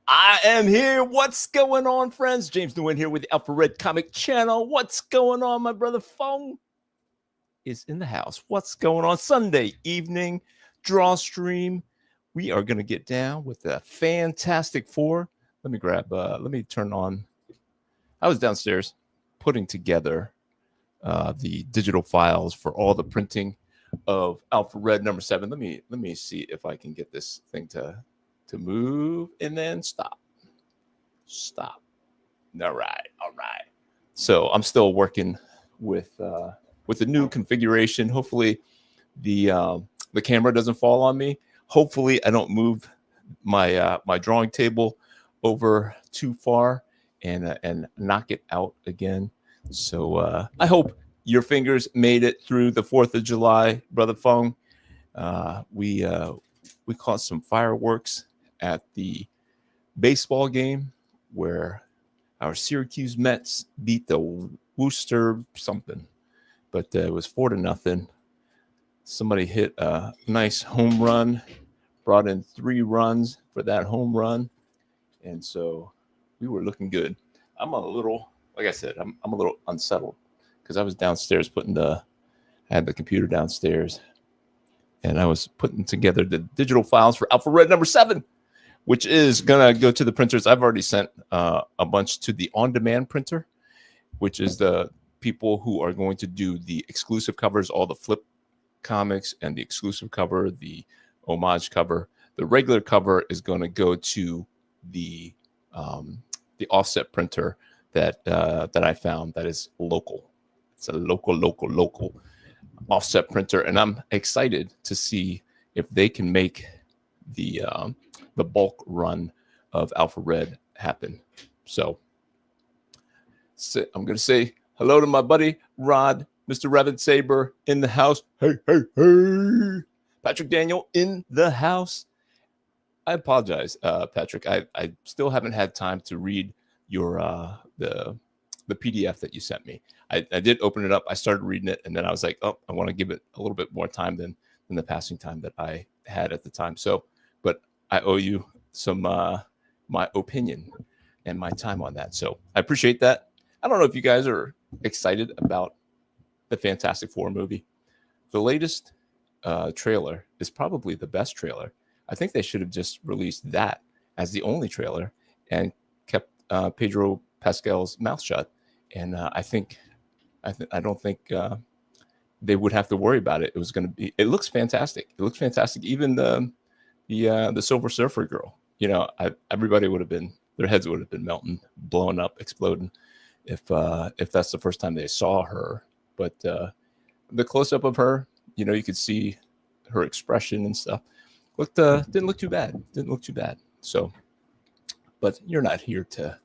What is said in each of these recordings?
I am here. What's going on, friends? James Nguyen here with the Alpha Red Comic Channel. What's going on? My brother Fong is in the house. What's going on? Sunday evening draw stream. We are going to get down with the Fantastic Four. Let me turn on. I was downstairs putting together the digital files for all the printing of Alpha Red number 7. Let me see if I can get this thing to move and then stop. All right. So I'm still working with the new configuration. Hopefully the camera doesn't fall on me. Hopefully I don't move my my drawing table over too far and knock it out again. So I hope your fingers made it through the 4th of July, Brother Fong. We caught some fireworks at the baseball game where our Syracuse Mets beat the Worcester something, but it was 4-0. Somebody hit a nice home run, brought in 3 runs for that home run, and so we were looking good. I'm a little, like I said, I'm a little unsettled because I was downstairs I had the computer downstairs, and I was putting together the digital files for Alpha Red number 7, which is going to go to the printers. I've already sent a bunch to the on-demand printer, which is the people who are going to do the exclusive covers, all the flip comics and the exclusive cover, the homage cover. The regular cover is going to go to the offset printer that I found that is local. It's a local offset printer, and I'm excited to see if they can make the bulk run of Alpha Red happen. So I'm going to say hello to my buddy Rod, Mr. Revan Saber in the house. Hey. Patrick Daniel in the house. I apologize, Patrick. I still haven't had time to read your the PDF that you sent me. I did open it up. I started reading it, and then I was like, oh, I want to give it a little bit more time than the passing time that I had at the time. So, but I owe you some my opinion and my time on that. So I appreciate that. I don't know if you guys are excited about the Fantastic Four movie. The latest trailer is probably the best trailer. I think they should have just released that as the only trailer and kept Pedro Pascal's mouth shut. And I don't think they would have to worry about it. It was going to be. It looks fantastic. It looks fantastic. Even the Silver Surfer girl. You know, everybody would have been, their heads would have been melting, blowing up, exploding, if that's the first time they saw her. But the close up of her, you know, you could see her expression and stuff. Didn't look too bad. So, but you're not here to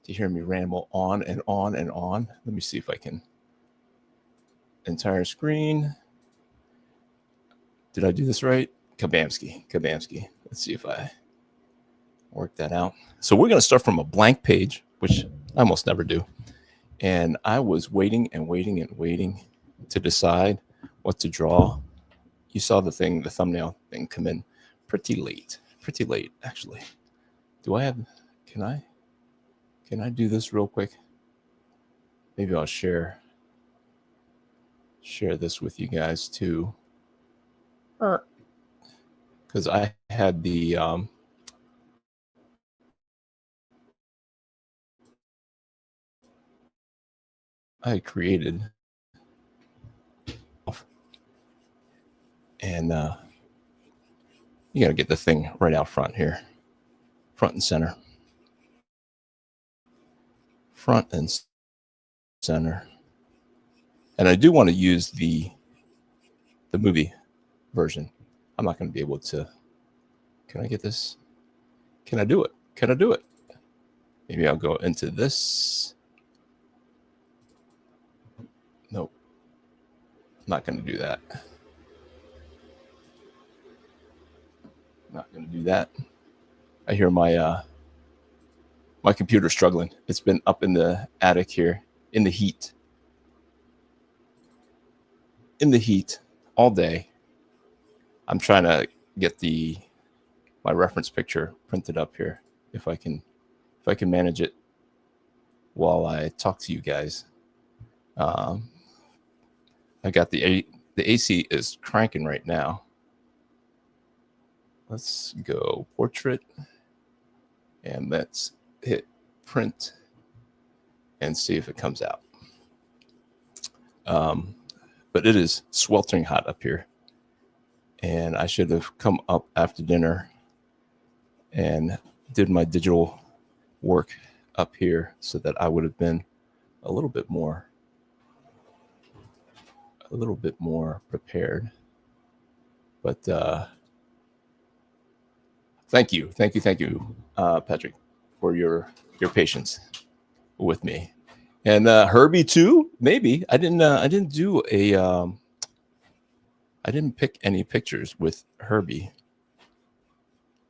hear me ramble on and on and on. Let me see if I can. Entire screen. Did I do this right? Kabamski. Let's see if I work that out. So we're going to start from a blank page, which I almost never do. And I was waiting to decide what to draw. You saw the thumbnail thing come in pretty late, actually. Can I do this real quick? Maybe I'll share this with you guys too. Because I had the I created and you got to get the thing right out front here, front and center. And I do want to use the movie version. I'm not going to be able to. Can I get this? Can I do it? Maybe I'll go into this. Nope. I'm not going to do that. I hear my my computer struggling. It's been up in the attic here in the heat all day. I'm trying to get my reference picture printed up here. if I can manage it while I talk to you guys. I got the AC is cranking right now. Let's go portrait, and let's hit print and see if it comes out. But it is sweltering hot up here, and I should have come up after dinner and did my digital work up here so that I would have been a little bit more prepared. But thank you, Patrick, for your patience with me, and Herbie too. Maybe I didn't do a I didn't pick any pictures with Herbie,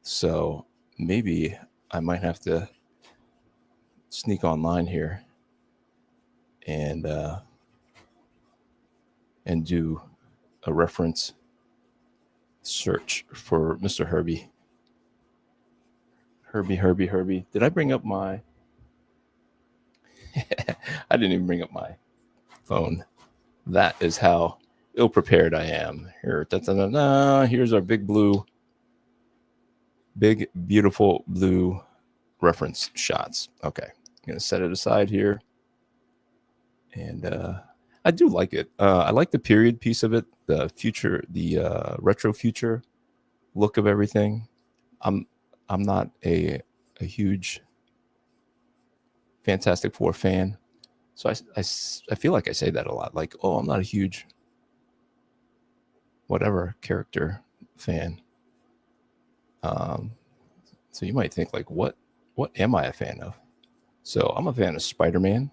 so maybe I might have to sneak online here and do a reference search for Mr. Herbie. Herbie. Did I bring up my? I didn't even bring up my phone. That is how ill-prepared I am. Here, here's our big, beautiful blue reference shots. Okay, I'm gonna set it aside here, and I do like it. I like the period piece of it, the future, the retro future look of everything. I'm not a huge Fantastic Four fan, so I feel like I say that a lot. Like, oh, I'm not a huge whatever character fan. So you might think like, what am I a fan of? So I'm a fan of Spider-Man.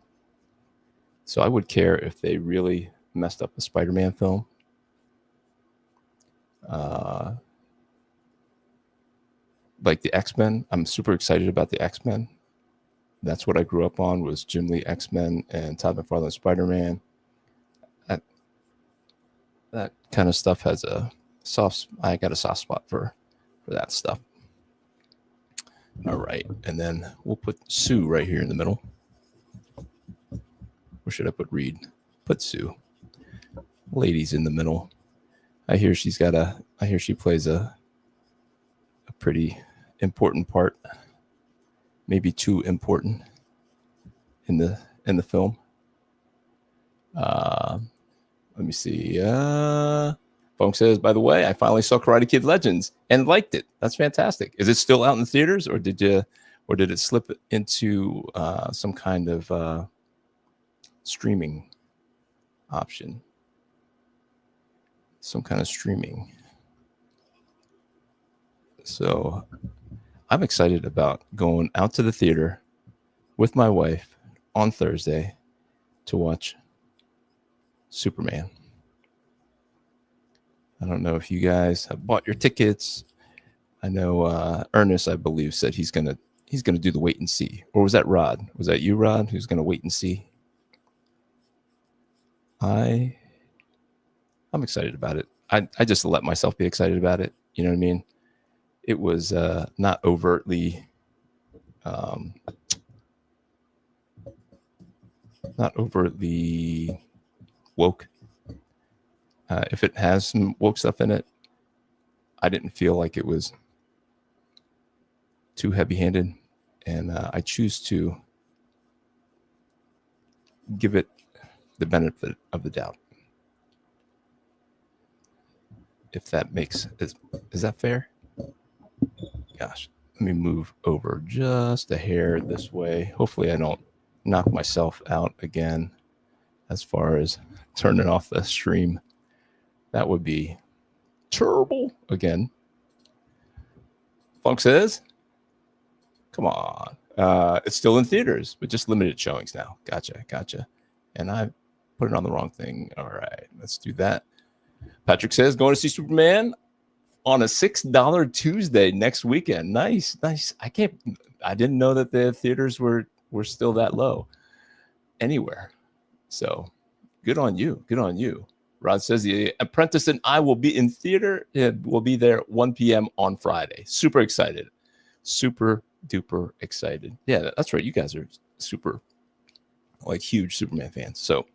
So I would care if they really messed up the Spider-Man film. Like the X-Men, I'm super excited about the X-Men. That's what I grew up on, was Jim Lee X-Men and Todd McFarlane Spider-Man. That kind of stuff has I got a soft spot for that stuff. All right, and then we'll put Sue right here in the middle. Or should I put Reed? Put Sue. Ladies in the middle. I hear she plays a pretty important part. Maybe too important in the film. Let me see. Funk says, by the way, I finally saw Karate Kid Legends and liked it. That's fantastic. Is it still out in the theaters, or did it slip into some kind of streaming option? Some kind of streaming. So I'm excited about going out to the theater with my wife on Thursday to watch Superman. I don't know if you guys have bought your tickets. I know Ernest, I believe, said he's gonna do the wait and see. Or was that Rod? Was that you, Rod, who's gonna wait and see? I'm excited about it. I just let myself be excited about it. You know what I mean? It was not overtly woke. If it has some woke stuff in it, I didn't feel like it was too heavy-handed, and I choose to give it the benefit of the doubt. If that makes is that fair? Gosh, let me move over just a hair this way. Hopefully I don't knock myself out again as far as turning off the stream. That would be terrible again. Funk says, come on. It's still in theaters, but just limited showings now. Gotcha. And I put it on the wrong thing. All right, let's do that. Patrick says, going to see Superman on a $6 Tuesday next weekend. Nice. I didn't know that the theaters were still that low anywhere. So good on you. Rod says The Apprentice and I will be in theater. We'll be there 1 p.m. on Friday. Super excited. Super duper excited. Yeah, that's right. You guys are super, like, huge Superman fans. So,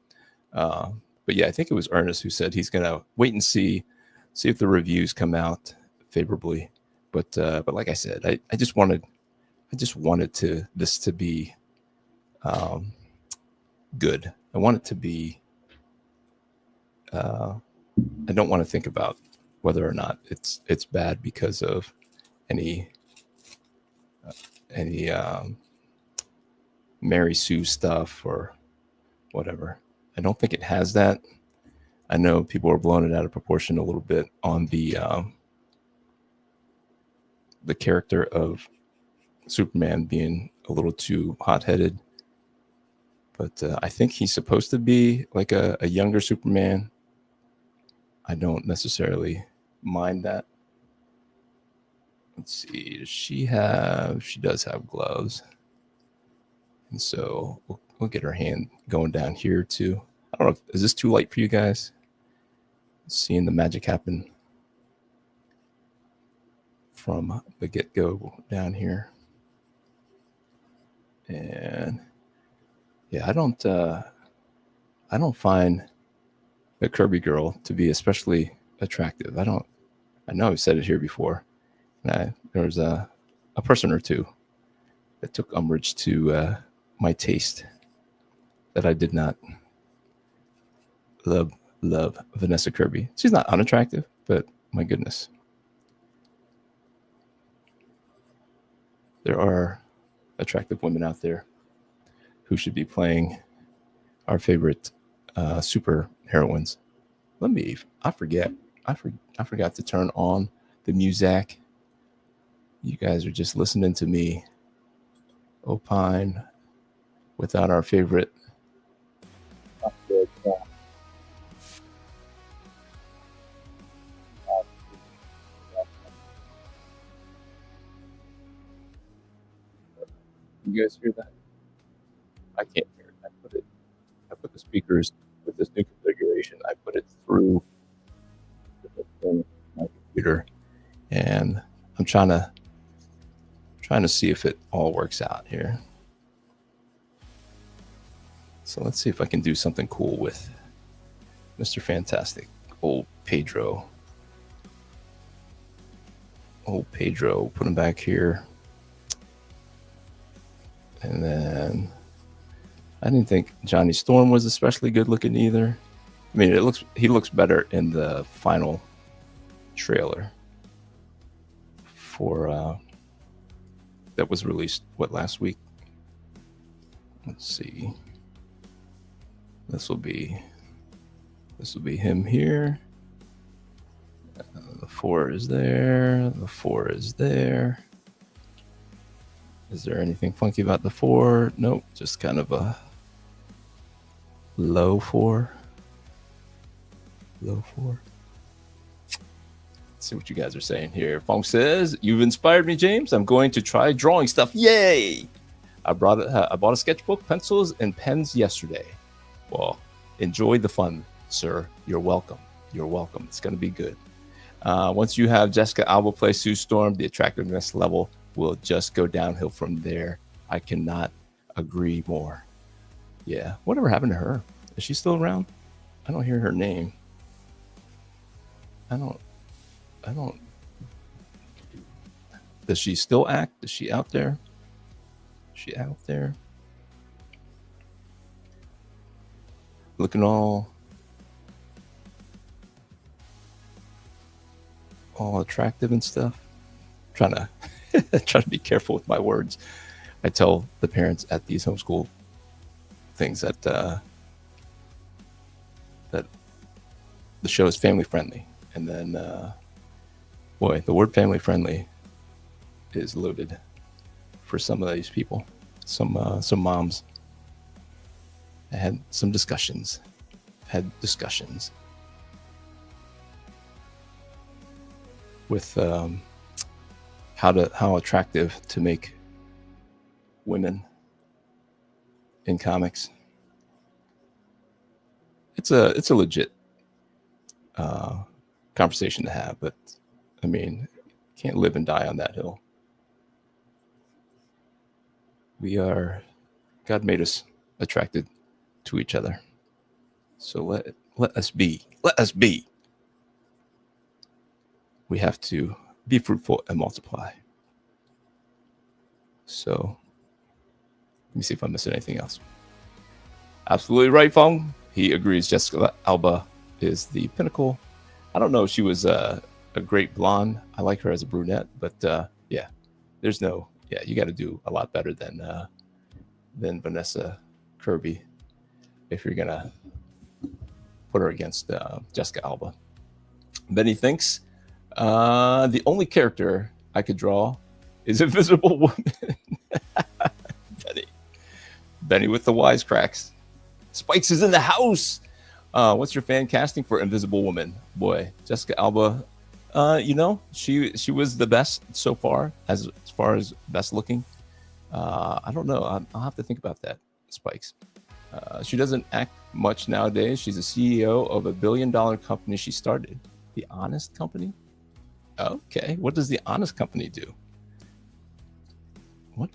but yeah, I think it was Ernest who said he's gonna wait and see if the reviews come out favorably. But like I said, I just wanted this to be good. I want it to be. I don't want to think about whether or not it's bad because of any Mary Sue stuff or whatever. I don't think it has that. I know people are blowing it out of proportion a little bit on the character of Superman being a little too hot-headed, but I think he's supposed to be like a younger Superman. I don't necessarily mind that. Let's see. She does have gloves, and so we'll get her hand going down here too. I don't know. Is this too light for you guys? Seeing the magic happen from the get-go down here. And yeah, I don't find the Kirby girl to be especially attractive. I know I've said it here before. And there was a person or two that took umbrage to my taste, that I did not love Vanessa Kirby. She's not unattractive, but my goodness. There are attractive women out there who should be playing our favorite super heroines. I forgot to turn on the music. You guys are just listening to me opine without our favorite. You guys hear that? I can't hear it. I put the speakers with this new configuration. I put it through my computer, and I'm trying to see if it all works out here. So let's see if I can do something cool with Mr. Fantastic, old Pedro. Put him back here. And then I didn't think Johnny Storm was especially good looking either. I mean, he looks better in the final trailer for that was released last week. Let's see. This will be him here. The 4 is there. The 4 is there. Is there anything funky about the 4? Nope, just kind of a low 4. Let's see what you guys are saying here. Funk says, "You've inspired me, James. I'm going to try drawing stuff. Yay! I bought a sketchbook, pencils, and pens yesterday." Well, enjoy the fun, sir. You're welcome. It's going to be good. Once you have Jessica Alba play Sue Storm, the attractiveness level will just go downhill from there. I cannot agree more. Yeah. Whatever happened to her? Is she still around? I don't hear her name. I don't. Does she still act? Is she out there? Looking all attractive and stuff. Trying to be careful with my words. I tell the parents at these homeschool things that that the show is family friendly, and then boy, the word family friendly is loaded for some of these people. Some moms. I had some discussions. With how attractive to make women in comics. It's a legit conversation to have, but I mean, can't live and die on that hill. God made us attracted to each other. So let us be. Let us be. We have to be fruitful and multiply. So let me see if I'm missing anything else. Absolutely right, Fong. He agrees. Jessica Alba is the pinnacle. I don't know if she was a great blonde. I like her as a brunette, but yeah, there's no. Yeah, you got to do a lot better than Vanessa Kirby if you're gonna put her against Jessica Alba. Benny thinks the only character I could draw is Invisible Woman. Benny. Benny with the wisecracks. Spikes is in the house. What's your fan casting for Invisible Woman? Boy, Jessica Alba. She was the best so far as far as best looking. I don't know. I'll have to think about that. Spikes. She doesn't act much nowadays. She's a CEO of a $1 billion company she started. The Honest Company? Okay. What does the Honest Company do? What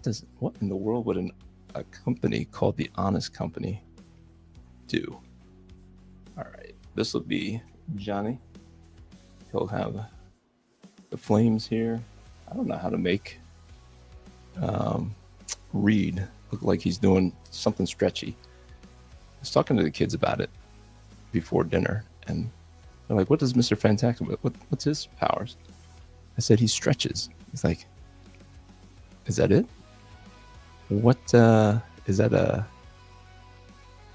in the world would a company called the Honest Company do? All right. This will be Johnny. He'll have the flames here. I don't know how to make Reed look like he's doing something stretchy. I was talking to the kids about it before dinner, and they're like, "What does Mr. Fantastic? What's his powers?" I said, "He stretches." He's like, "Is that it? What is that?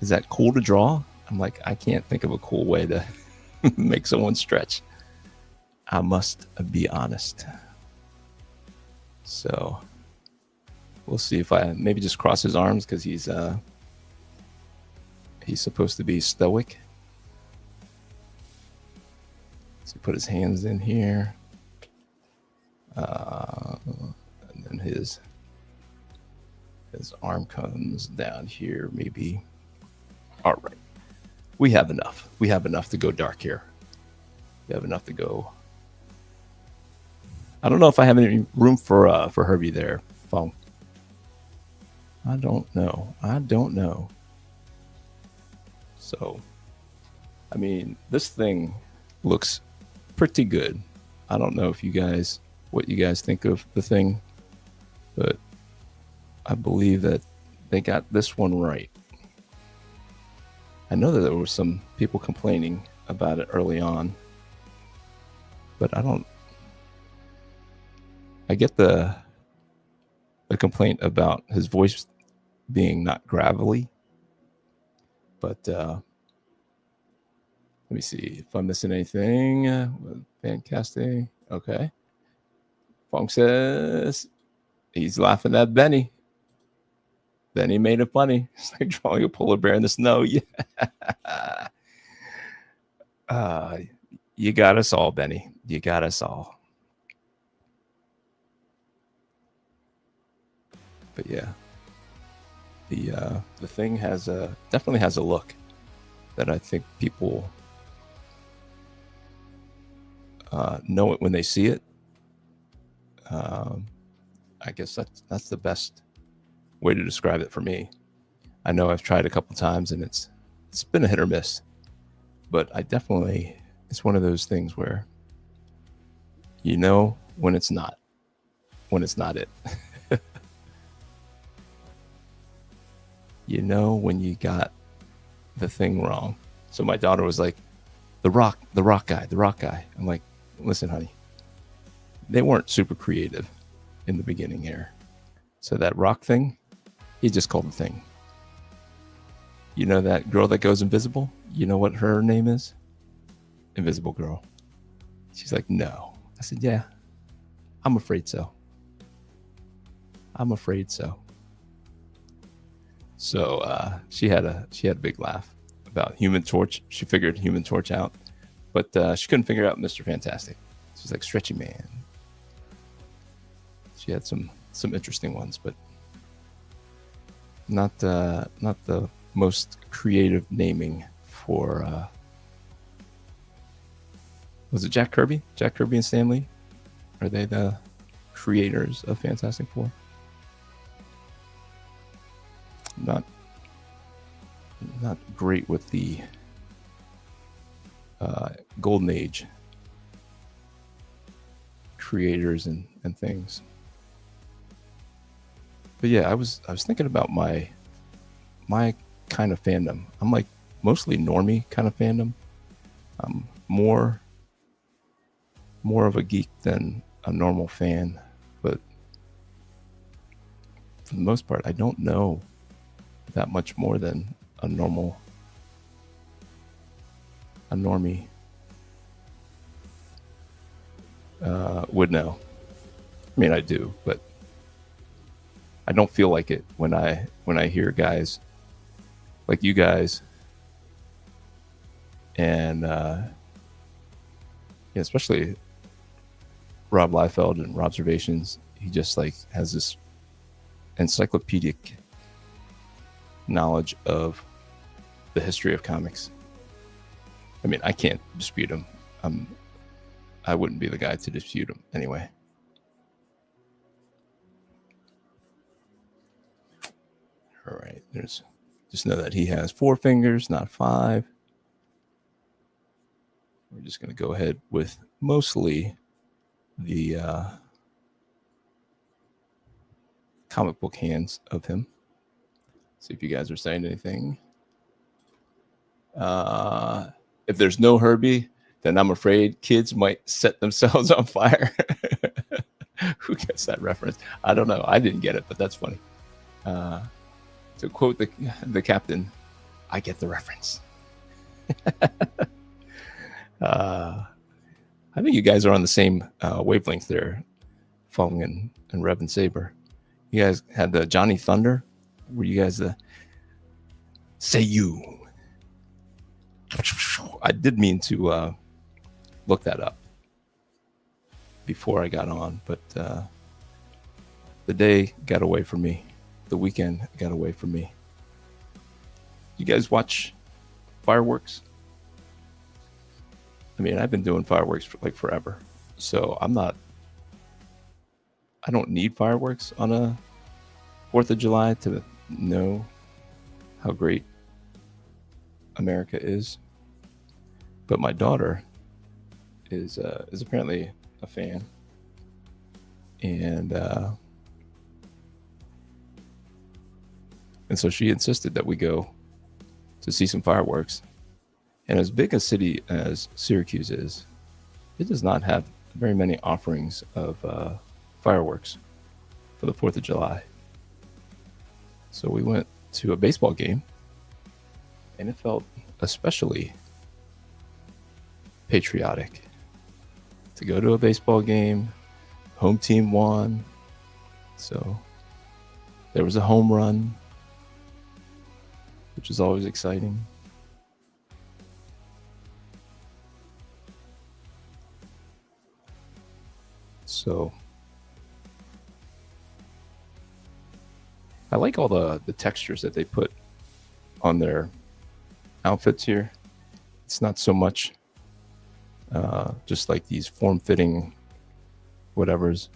Is that cool to draw?" I'm like, "I can't think of a cool way to make someone stretch. I must be honest." So we'll see if I maybe just cross his arms because he's supposed to be stoic. So he put his hands in here, and then his arm comes down here. Maybe. All right, we have enough. We have enough to go dark here. We have enough to go. I don't know if I have any room for Herbie there, Fong. I don't know. So, I mean, this thing looks pretty good. I don't know if what you guys think of the thing, but I believe that they got this one right. I know that there were some people complaining about it early on, but I get the complaint about his voice being not gravelly, but let me see if I'm missing anything. Fantastic. Okay. Fong says he's laughing at Benny. Benny made it funny. It's like drawing a polar bear in the snow. Yeah. You got us all, Benny. You got us all. But yeah, the thing definitely has a look that I think people know it when they see it. I guess that's the best way to describe it for me. I know I've tried a couple times and it's been a hit or miss, but it's one of those things where you know when it's not it. You know when you got the thing wrong. So my daughter was like, the rock guy. I'm like, listen, honey, they weren't super creative in the beginning here. So that rock thing, he just called the thing. You know that girl that goes invisible? You know what her name is? Invisible Girl. She's like, no. I said, yeah, I'm afraid so. So she had a big laugh about Human Torch. She figured Human Torch out, but she couldn't figure out Mr. Fantastic. She's like, Stretchy Man. She had some interesting ones, but not the most creative naming for. Was it Jack Kirby? Jack Kirby and Stan Lee? Are they the creators of Fantastic Four? great with the Golden Age creators and things. But yeah, I was thinking about my kind of fandom. I'm like mostly normie kind of fandom. I'm more of a geek than a normal fan, but for the most part, I don't know that much more than a normie would know. I mean, I do, but I don't feel like it when I hear guys like you guys and yeah, especially Rob Liefeld and Robservations. He just like has this encyclopedic knowledge of the history of comics. I mean, I can't dispute him. I wouldn't be the guy to dispute him anyway. All right, just know that he has 4 fingers, not 5. We're just going to go ahead with mostly the comic book hands of him. See if you guys are saying anything. If there's no Herbie, then I'm afraid kids might set themselves on fire. Who gets that reference? I don't know. I didn't get it, but that's funny. To quote the captain, I get the reference. I think you guys are on the same wavelength there, Fung and Rev and Saber. You guys had the Johnny Thunder. Were you guys the say you? I did mean to look that up before I got on, but the day got away from me. The weekend got away from me. You guys watch fireworks? I mean, I've been doing fireworks for like forever, so I don't need fireworks on a 4th of July to know how great America is. But my daughter is apparently a fan, and so she insisted that we go to see some fireworks. And as big a city as Syracuse is, it does not have very many offerings of fireworks for the 4th of July. So we went to a baseball game, and it felt especially patriotic to go to a baseball game. Home team won, so there was a home run, which is always exciting. So I like all the textures that they put on their outfits here. It's not so much just like these form-fitting whatever's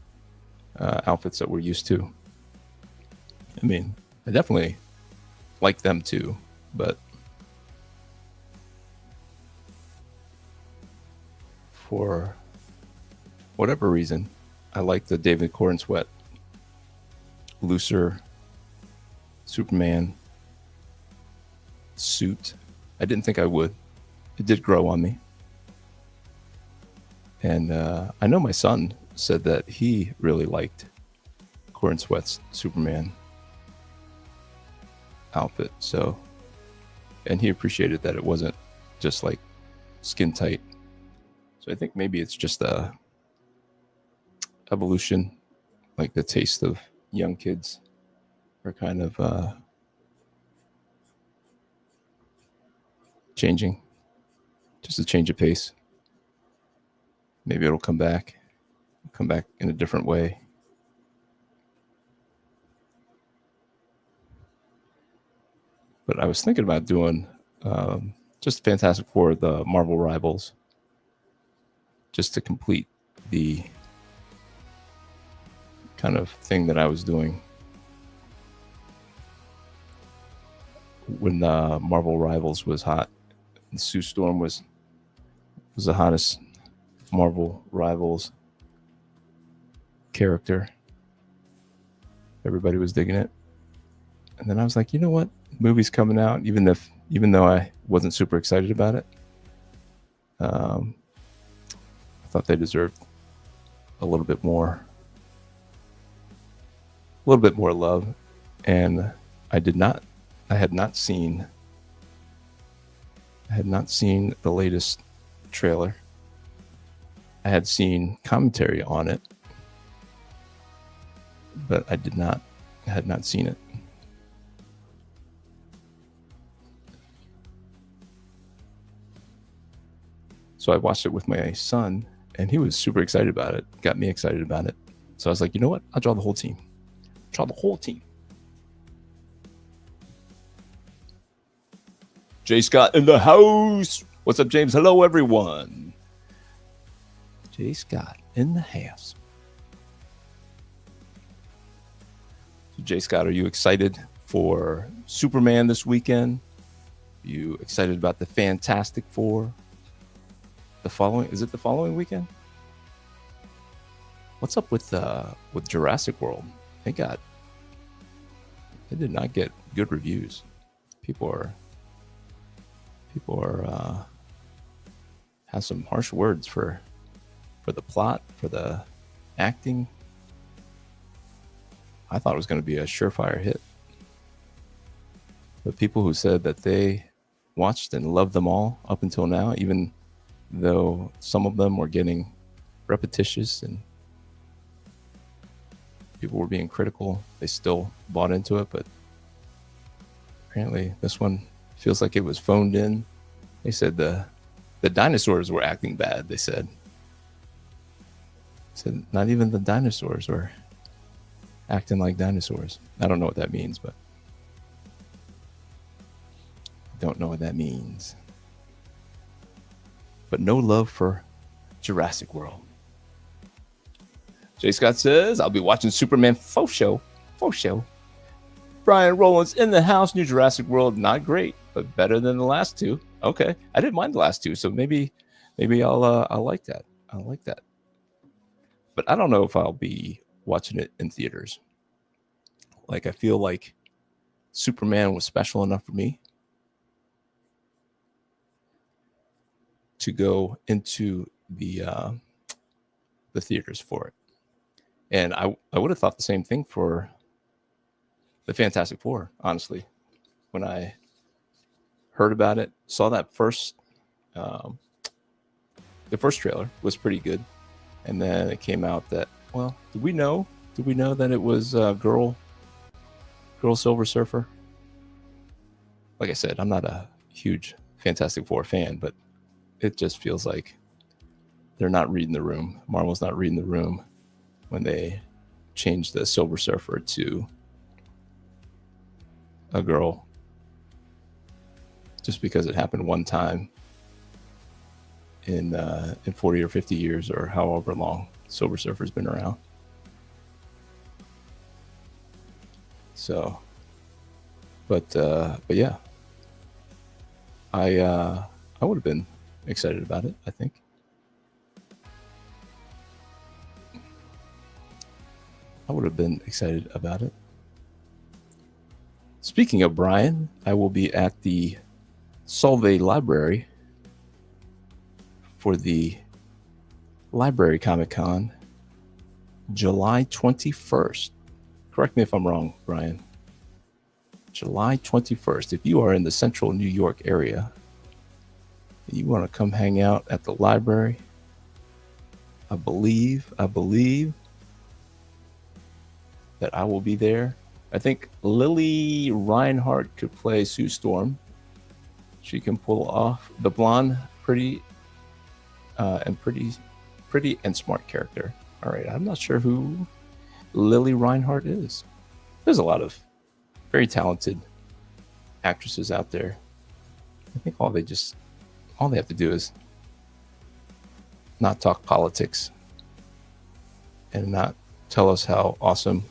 outfits that we're used to. I mean, I definitely like them too, but for whatever reason, I like the David Corenswet looser Superman suit. I didn't think I would. It did grow on me. And I know my son said that he really liked Corenswet's Superman outfit. So, and he appreciated that it wasn't just like skin tight. So I think maybe it's just a evolution, like the taste of young kids are kind of changing, just a change of pace. Maybe it'll come back in a different way. But I was thinking about doing just Fantastic Four, the Marvel Rivals, just to complete the kind of thing that I was doing. when Marvel Rivals was hot. And Sue Storm was the hottest Marvel Rivals character. Everybody was digging it. And then I was like, you know what? Movie's coming out, even though I wasn't super excited about it. I thought they deserved a little bit more love, and I had not seen the latest trailer. I had seen commentary on it, but I had not seen it. So I watched it with my son, and he was super excited about it. Got me excited about it. So I was like, you know what? I'll draw the whole team. Jay Scott in the house. What's up, James? Hello, everyone. Jay Scott in the house. So Jay Scott, are you excited for Superman this weekend? Are you excited about the Fantastic Four? Is it the following weekend? What's up with Jurassic World? They did not get good reviews. People are have some harsh words for the plot, for the acting. I thought it was going to be a surefire hit. But people who said that they watched and loved them all up until now, even though some of them were getting repetitious and people were being critical, they still bought into it. But apparently this one feels like it was phoned in. They said the dinosaurs were acting bad, they said. Not even the dinosaurs were acting like dinosaurs. I don't know what that means, but But no love for Jurassic World. Jay Scott says, I'll be watching Superman faux show. Brian Rowlands in the house. New Jurassic World, not great, but better than the last two. Okay, I didn't mind the last two, so maybe I'll like that. I'll like that. But I don't know if I'll be watching it in theaters. Like, I feel like Superman was special enough for me to go into the theaters for it. And I would have thought the same thing for the Fantastic Four, honestly. When I heard about it, saw that the first trailer was pretty good. And then it came out that, well, did we know that it was Girl Silver Surfer? Like I said, I'm not a huge Fantastic Four fan, but it just feels like they're not reading the room. Marvel's not reading the room when they changed the Silver Surfer to a girl just because it happened one time in 40 or 50 years or however long Silver Surfer's been around. So, but yeah, I would have been excited about it, I think. I would have been excited about it. Speaking of Brian, I will be at the Solvay Library for the Library Comic Con July 21st. Correct me if I'm wrong, Brian. July 21st. If you are in the central New York area, and you want to come hang out at the library, I believe that I will be there. I think Lily Reinhardt could play Sue Storm. She can pull off the blonde, pretty and smart character. All right, I'm not sure who Lily Reinhardt is. There's a lot of very talented actresses out there. I think all they have to do is not talk politics and not tell us how awesome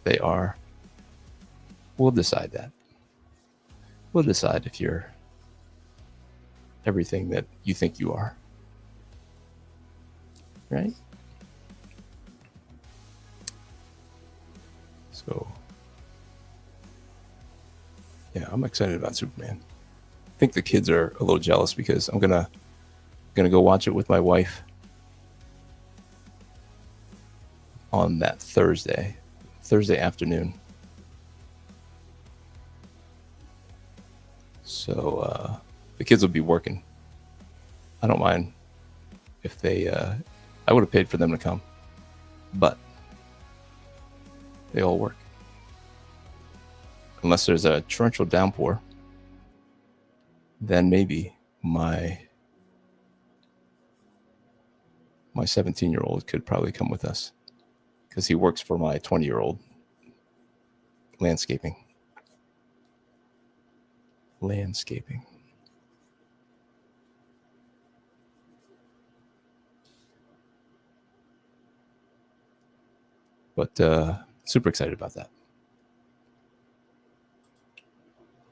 they are. We'll decide that. we'll decide if you're everything that you think you are. Right? So, yeah, I'm excited about Superman. I think the kids are a little jealous because I'm gonna go watch it with my wife on that Thursday afternoon. So the kids will be working. I don't mind if they. I would have paid for them to come, but they all work. Unless there's a torrential downpour, then maybe my 17-year-old could probably come with us because he works for my 20-year-old landscaping. But super excited about that.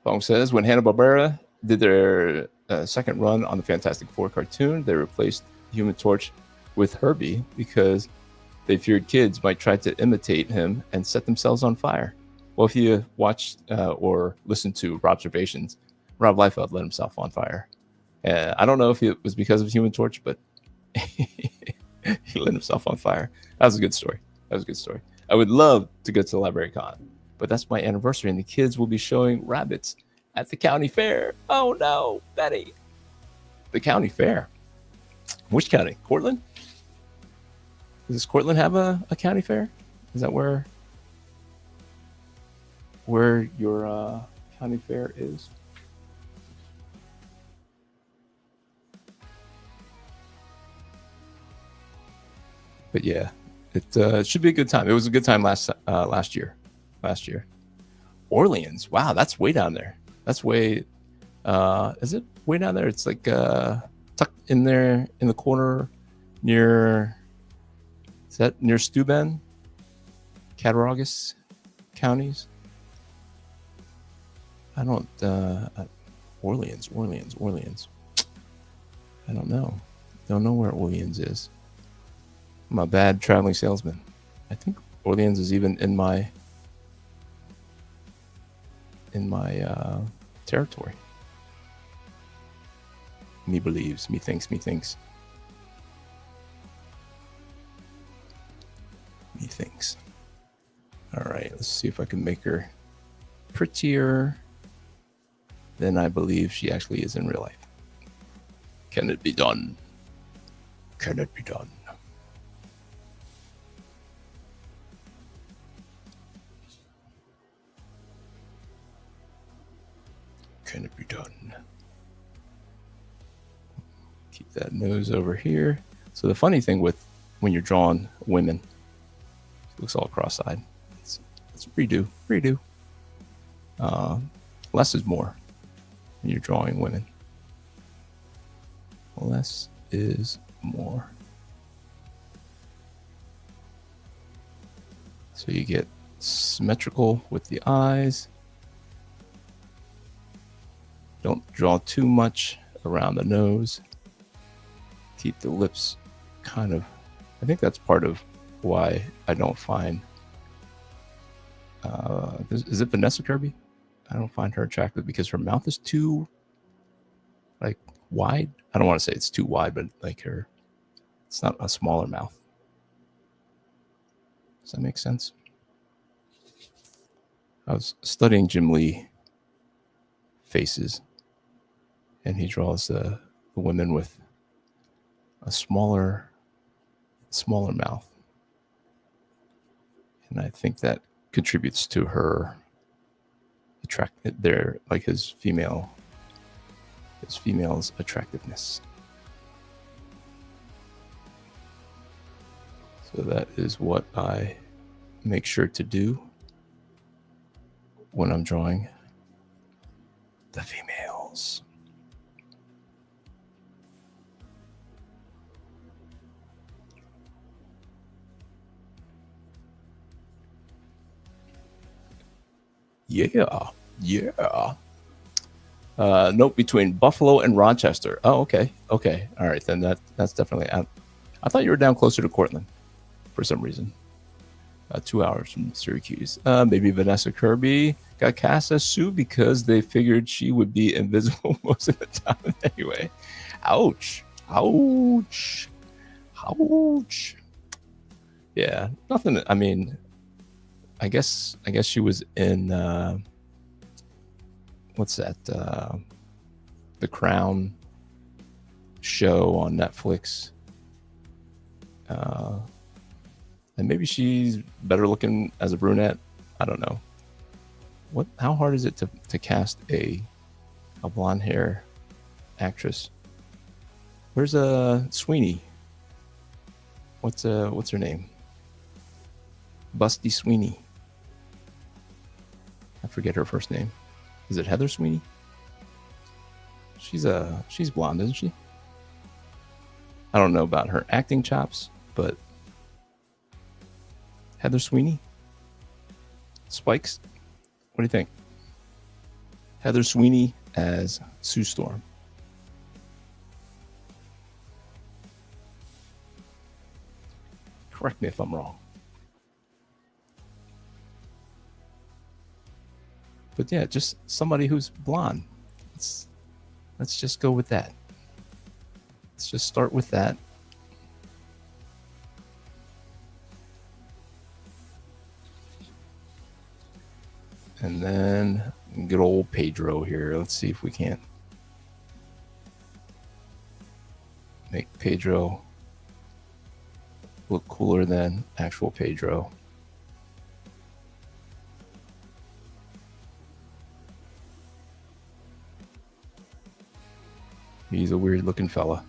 Bong says, when Hanna-Barbera did their second run on the Fantastic Four cartoon, they replaced Human Torch with Herbie because they feared kids might try to imitate him and set themselves on fire. Well, if you watch or listen to Robservations, Rob Liefeld lit himself on fire. I don't know if it was because of Human Torch, but he lit himself on fire. That was a good story. I would love to go to the Library Con, but that's my anniversary, and the kids will be showing rabbits at the county fair. Oh no, Betty. The county fair. Which county? Cortland? Does Cortland have a county fair? Is that where your county fair is? But yeah, it should be a good time. It was a good time last year. Orleans, wow, that's way down there. That's way. Is it way down there? It's like tucked in there in the corner near. Is that near Steuben, Cattaraugus counties? I don't. Orleans. I don't know. Don't know where Orleans is. I'm a bad traveling salesman. I think Orleans is even in my territory. Me believes, me thinks. Me thinks. All right, let's see if I can make her prettier than I believe she actually is in real life. Can it be done? Can it be done? Can it be done? Keep that nose over here. So the funny thing with when you're drawing women, it looks all cross-eyed. It's redo. Less is more when you're drawing women. Less is more. So you get symmetrical with the eyes. Don't draw too much around the nose. Keep the lips kind of. I think that's part of why I don't find. Is it Vanessa Kirby? I don't find her attractive because her mouth is too, like, wide. I don't want to say it's too wide, but like it's not a smaller mouth. Does that make sense? I was studying Jim Lee faces, and he draws the women with a smaller mouth, and I think that contributes to her his female's attractiveness. So that is what I make sure to do when I'm drawing the females. Yeah. Note between Buffalo and Rochester. Oh, okay. Okay. All right. Then that's definitely out. I thought you were down closer to Cortland for some reason. 2 hours from Syracuse. Maybe Vanessa Kirby got cast as Sue because they figured she would be invisible most of the time anyway. Ouch. Ouch. Ouch. Yeah. Nothing. I mean, I guess she was in what's that? The Crown show on Netflix. And maybe she's better looking as a brunette. I don't know. How hard is it to cast a blonde hair actress? Where's Sweeney? What's her name? Busty Sweeney. I forget her first name. Is it Heather Sweeney? She's blonde, isn't she? I don't know about her acting chops, but Heather Sweeney? Spikes? What do you think? Heather Sweeney as Sue Storm. Correct me if I'm wrong. But yeah, just somebody who's blonde. Let's just go with that. Let's just start with that. And then good old Pedro here. Let's see if we can't make Pedro look cooler than actual Pedro. He's a weird looking fella.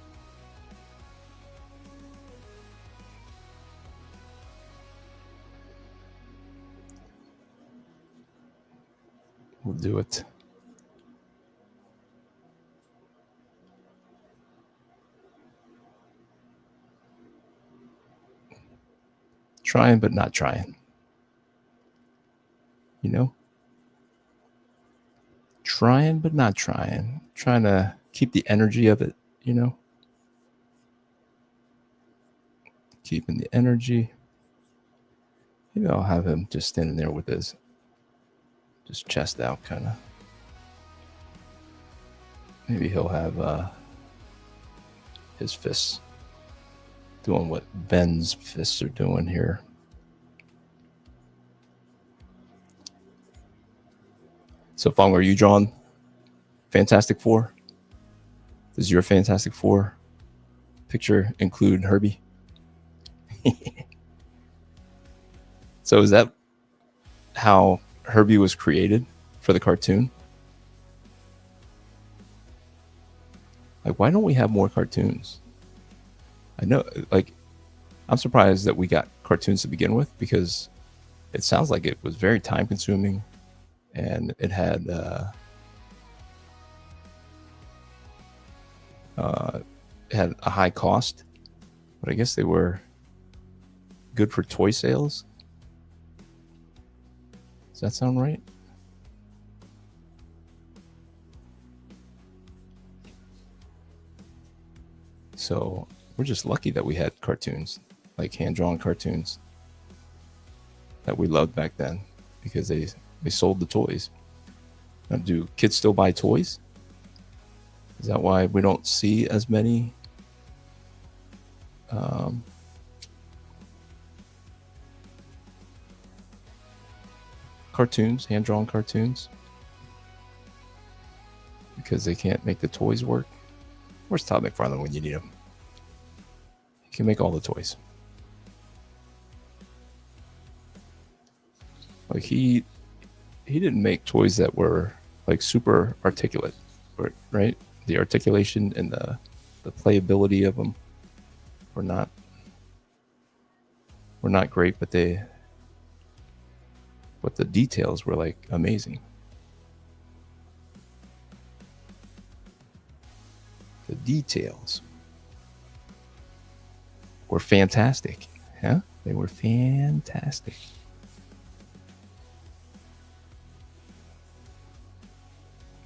We'll do it. Trying, but not trying. You know? Trying, but not trying. Trying to keep the energy of it, you know? Keeping the energy. Maybe I'll have him just standing there with his just chest out, kind of. Maybe he'll have his fists doing what Ben's fists are doing here. So, Fong, are you drawing Fantastic Four? Does your Fantastic Four picture include Herbie? So is that how Herbie was created for the cartoon? Like, why don't we have more cartoons? I know, like, I'm surprised that we got cartoons to begin with, because it sounds like it was very time consuming, and it had a high cost, but I guess they were good for toy sales. Does that sound right? So we're just lucky that we had cartoons, like hand-drawn cartoons that we loved back then, because they sold the toys. Now, do kids still buy toys? Is that why we don't see as many cartoons, hand-drawn cartoons? Because they can't make the toys work? Where's Todd McFarlane when you need him? He can make all the toys. Like, he didn't make toys that were like super articulate, right? The articulation and the playability of them were not great, but the details were like amazing. The details were fantastic. Yeah, they were fantastic.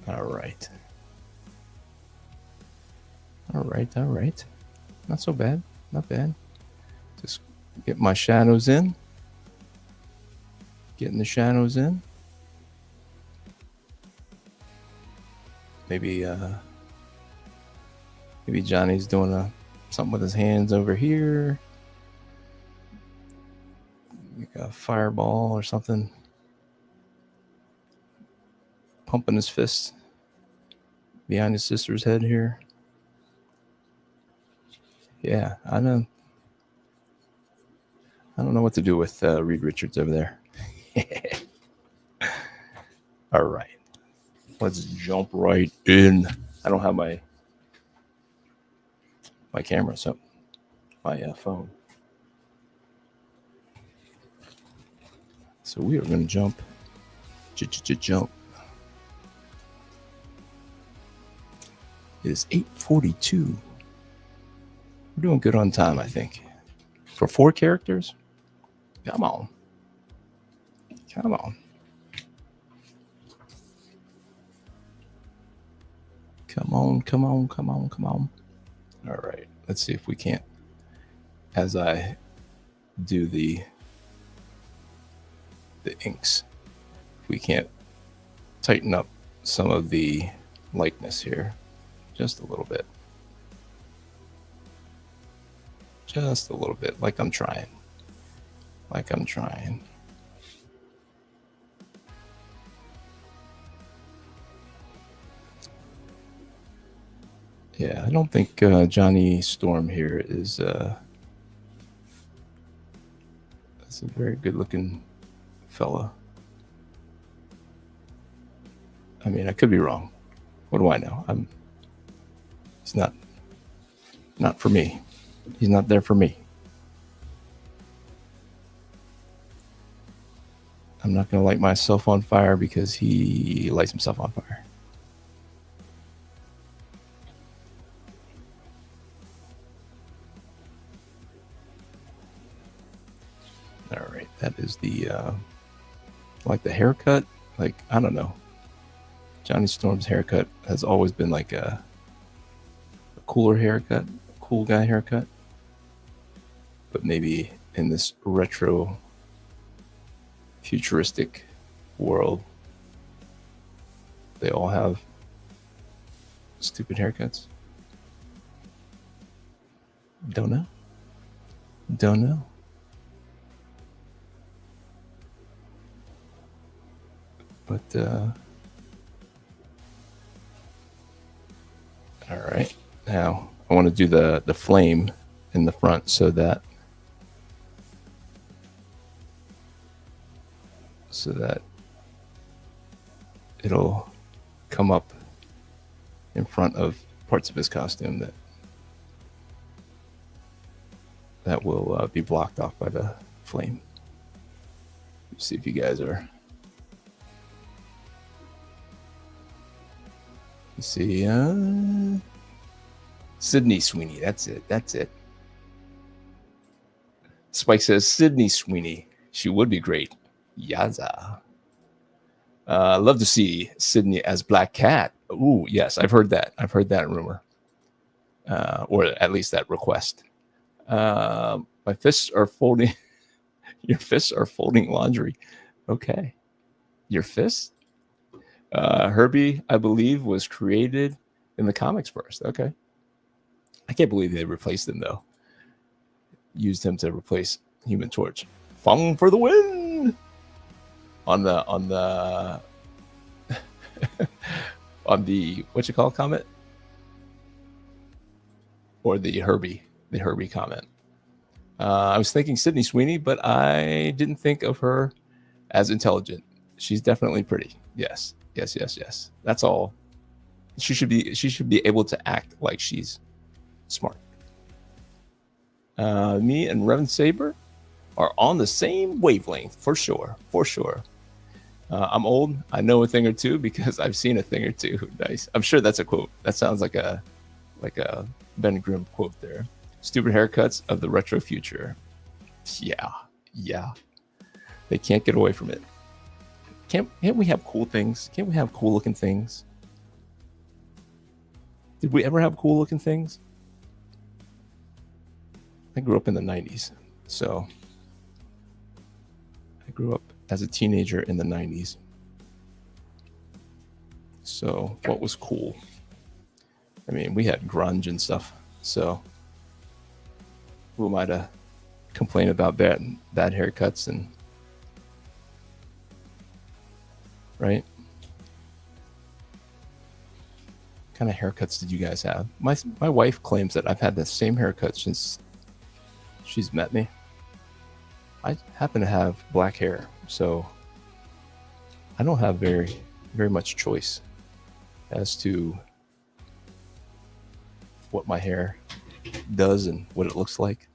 All right. All right. Not so bad. Not bad. Just get my shadows in. Getting the shadows in. Maybe Johnny's doing something with his hands over here. Like a fireball or something. Pumping his fist behind his sister's head here. Yeah, I know. I don't know what to do with Reed Richards over there. All right. Let's jump right in. I don't have my camera, so my phone. So we are going to jump. Jump. It is 8:42. We're doing good on time, I think. For 4 characters? Come on. Come on. Come on, come on, come on, come on. All right. Let's see if we can't, as I do the inks, we can't tighten up some of the likeness here just a little bit. Just a little bit, like I'm trying. Like I'm trying. Yeah, I don't think Johnny Storm here is that's a very good looking fella. I mean, I could be wrong. What do I know? He's not for me. He's not there for me. I'm not going to light myself on fire because he lights himself on fire. All right, that is the like the haircut. Like, I don't know. Johnny Storm's haircut has always been like a cooler haircut, a cool guy haircut. But maybe in this retro futuristic world, they all have stupid haircuts. Don't know. But all right, now I want to do the flame in the front so that it'll come up in front of parts of his costume that will be blocked off by the flame. Let's see if you guys are. You see, Sydney Sweeney. That's it. Spike says Sydney Sweeney. She would be great. Yaza. Love to see Sydney as Black Cat. Ooh, yes, I've heard that. I've heard that rumor, or at least that request. My fists are folding. Your fists are folding laundry. Okay, your fists. Herbie, I believe, was created in the comics first. Okay, I can't believe they replaced him though. Used him to replace Human Torch. Fung for the win. On the on the what you call comment, or the Herbie comment. I was thinking Sydney Sweeney, but I didn't think of her as intelligent. She's definitely pretty. Yes. That's all. She should be able to act like she's smart. Me and Revan Saber are on the same wavelength for sure. I'm old. I know a thing or two because I've seen a thing or two. Nice. I'm sure that's a quote. That sounds like a Ben Grimm quote there. Stupid haircuts of the retro future. Yeah. They can't get away from it. Can't we have cool things? Can't we have cool looking things? Did we ever have cool looking things? I grew up in the 90s. So I grew up as a teenager in the 90s. So what was cool? I mean, we had grunge and stuff. So who am I to complain about bad haircuts and right? What kind of haircuts did you guys have? My wife claims that I've had the same haircut since she's met me. I happen to have black hair, so I don't have very much choice as to what my hair does and what it looks like.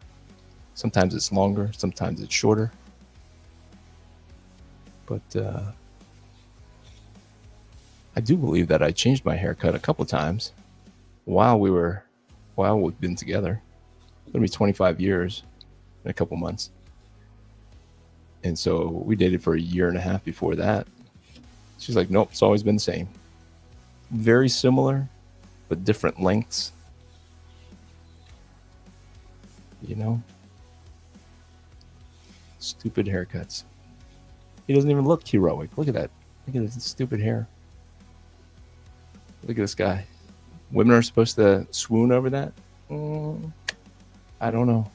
Sometimes it's longer, sometimes it's shorter. But I do believe that I changed my haircut a couple of times while we've been together. It'll be 25 years in a couple months. And so we dated for a year and a half before that. She's like, nope, it's always been the same. Very similar, but different lengths. You know? Stupid haircuts. He doesn't even look heroic. Look at that. Look at his stupid hair. Look at this guy. Women are supposed to swoon over that? I don't know.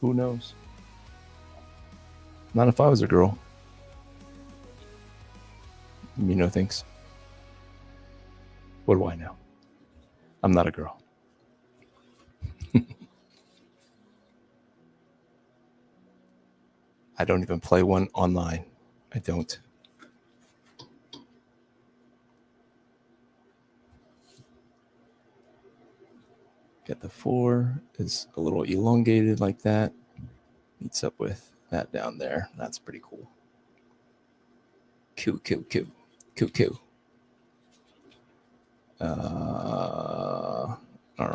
Who knows? Not if I was a girl. Me no thanks. What do I know? I'm not a girl. I don't even play one online. I don't. Get the 4 is a little elongated like that. Meets up with that down there. That's pretty cool. Cool. All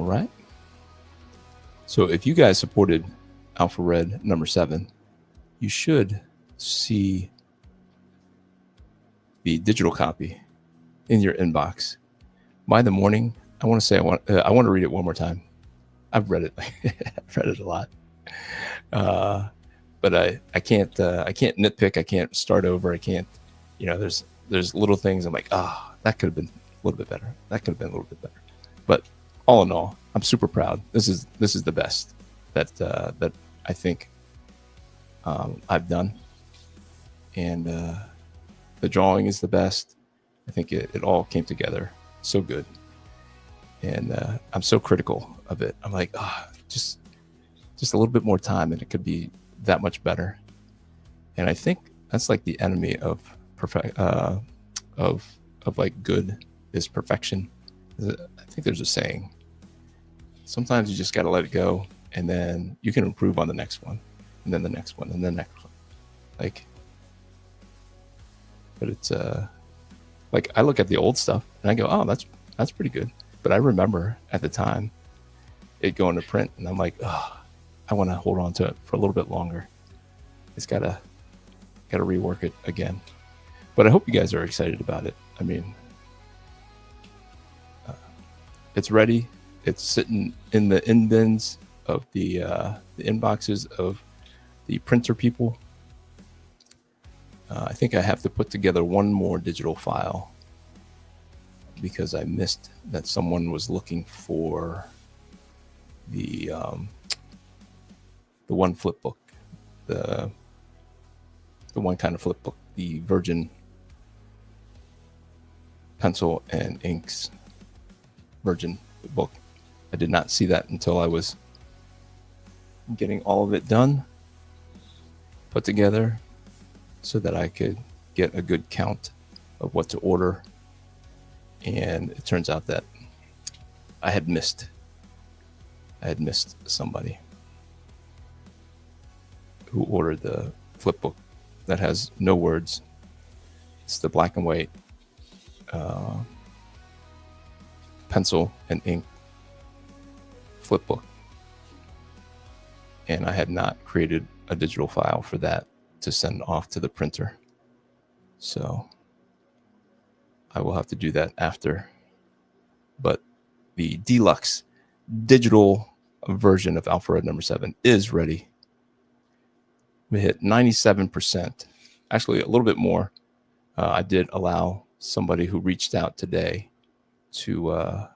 right. So if you guys supported Alpha Red number 7, you should see the digital copy in your inbox by the morning. I want to read it one more time. I've read it. I've read it a lot. But I can't nitpick. I can't start over. I can't, there's little things I'm like, that could have been a little bit better. That could have been a little bit better. But all in all, I'm super proud. This is the best that I think I've done. And the drawing is the best. I think it all came together so good. And I'm so critical of it. I'm like, just a little bit more time and it could be that much better. And I think that's like the enemy of like good is perfection. I think there's a saying. Sometimes you just got to let it go, and then you can improve on the next one, and then the next one, and the next one. But it's like I look at the old stuff and I go, that's pretty good. But I remember at the time it going to print, and I'm like, I want to hold on to it for a little bit longer. It's gotta rework it again. But I hope you guys are excited about it. I mean, it's ready. It's sitting in the in bins of the inboxes of the printer people. I think I have to put together one more digital file because I missed that someone was looking for the one flip book, the one kind of flip book, the Virgin pencil and inks Virgin book. I did not see that until I was getting all of it done, put together, so that I could get a good count of what to order. And it turns out that I had missed somebody who ordered the flip book that has no words. It's the black and white pencil and ink flip book. And I had not created a digital file for that to send off to the printer. So I will have to do that after. But the deluxe digital version of Alpha Red number 7 is ready. We hit 97%, actually a little bit more. I did allow somebody who reached out today to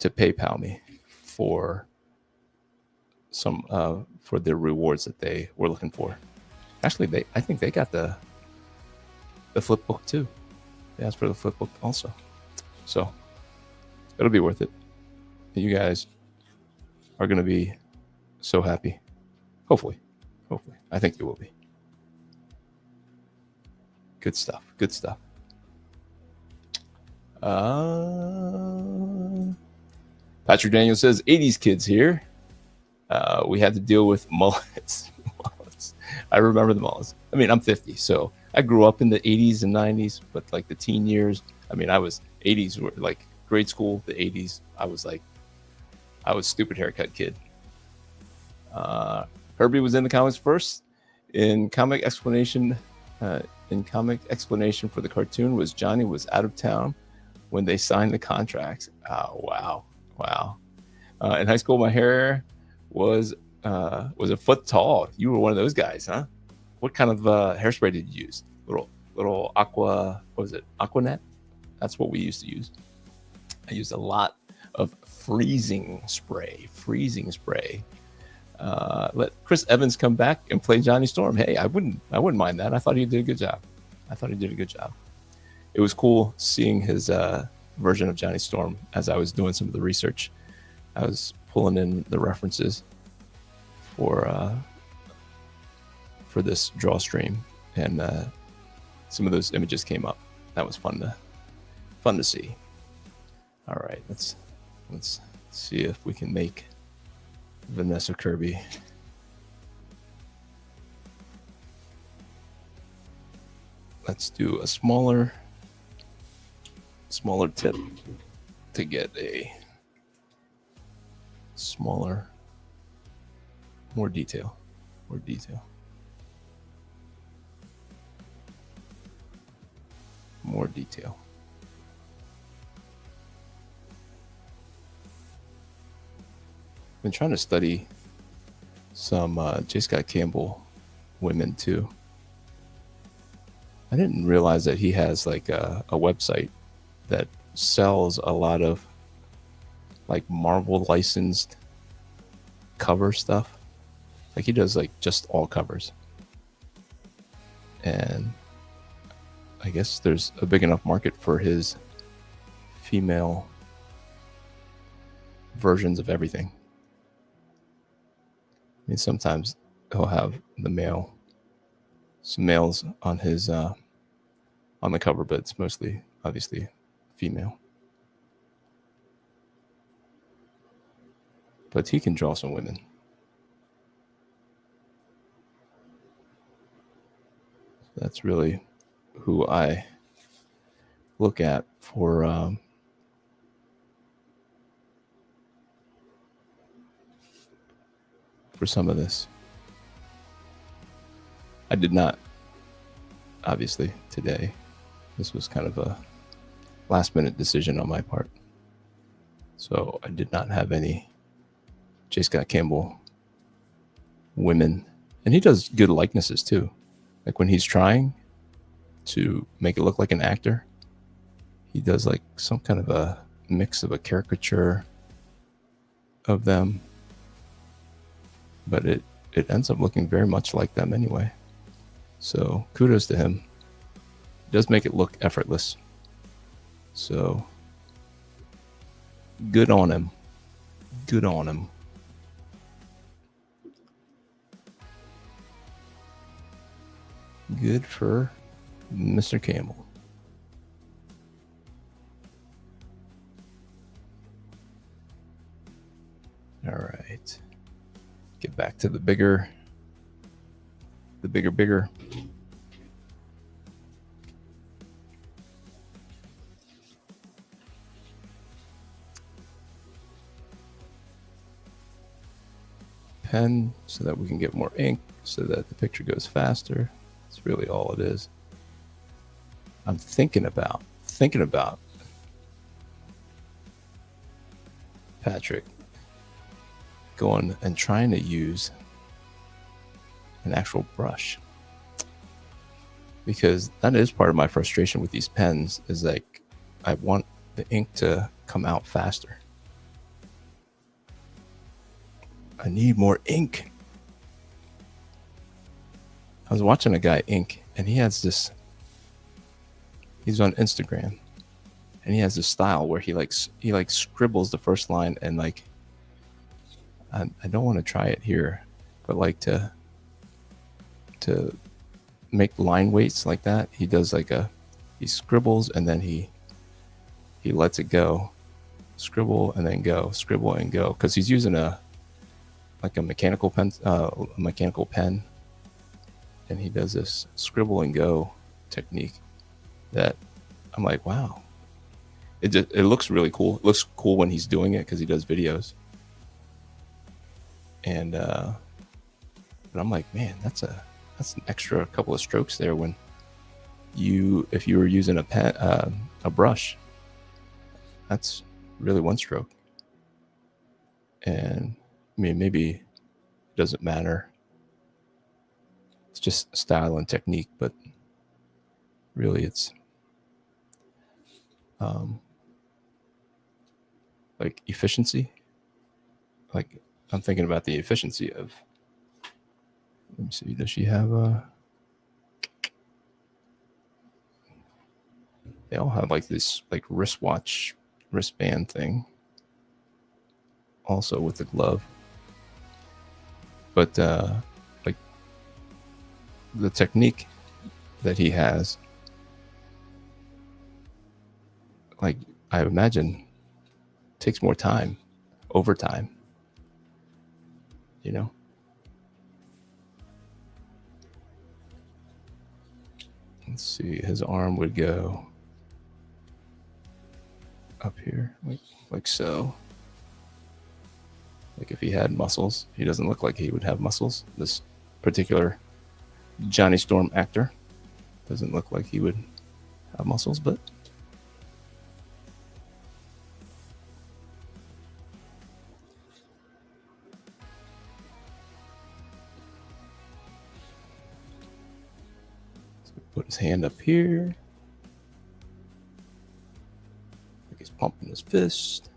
PayPal me for some for the rewards that they were looking for. Actually, I think they got the flip book too. They asked for the flip book also, so it'll be worth it. You guys are going to be so happy. Hopefully, I think you will be. Good stuff. Good stuff. Patrick Daniels says 80s kids here. We had to deal with mullets. I remember the mullets. I mean, I'm 50, so I grew up in the 80s and 90s, but like the teen years, I mean, I was 80s were like grade school. The 80s, I was stupid haircut kid. Herbie was in the comics first. In comic explanation for the cartoon was Johnny was out of town when they signed the contracts. Oh, wow. In high school, my hair was a foot tall. You were one of those guys, huh? What kind of hairspray did you use? Little aqua, what was it? Aquanet? That's what we used to use. I used a lot of freezing spray. Let Chris Evans come back and play Johnny Storm. Hey, I wouldn't mind that. I thought he did a good job. It was cool seeing his version of Johnny Storm as I was doing some of the research. I was pulling in the references for this draw stream, and some of those images came up. That was fun to see. All right, let's see if we can make Vanessa Kirby. Let's do a smaller tip to get a smaller, more detail. Been trying to study some J. Scott Campbell women too. I didn't realize that he has like a website that sells a lot of like Marvel licensed cover stuff. Like he does like just all covers. And I guess there's a big enough market for his female versions of everything. I mean, sometimes he'll have some males on his on the cover, but it's mostly obviously female. But he can draw some women. That's really who I look at for some of this. I did not, obviously, today. This was kind of a last-minute decision on my part. So I did not have any J. Scott Campbell women. And he does good likenesses, too. Like when he's trying to make it look like an actor, he does like some kind of a mix of a caricature of them. But it ends up looking very much like them anyway. So kudos to him. It does make it look effortless. So good on him. Good for Mr. Campbell. All right. Get back to the bigger. pen so that we can get more ink so that the picture goes faster. That's really all it is. I'm thinking about Patrick going and trying to use an actual brush, because that is part of my frustration with these pens, is like I want the ink to come out faster. I need more ink. I was watching a guy ink, and he's on Instagram, and he has this style where he scribbles the first line, and like I don't want to try it here, but like to make line weights like that, he does he scribbles and then he lets it go, scribble and then go, scribble and go, because he's using a mechanical pen, and he does this scribble and go technique that I'm like, wow, it looks really cool. It looks cool when he's doing it because he does videos, and but I'm like, man, that's an extra couple of strokes there when if you were using a pen, a brush, that's really one stroke. And I mean, maybe it doesn't matter. It's just style and technique, but really it's like efficiency. Like I'm thinking about the efficiency of, let me see, does she have they all have like this like wristband thing also with the glove, but like the technique that he has, like I imagine takes more time, overtime, you know. Let's see, his arm would go up here like so. Like if he had muscles, he doesn't look like he would have muscles. This particular Johnny Storm actor doesn't look like he would have muscles, but put his hand up here, like he's pumping his fist,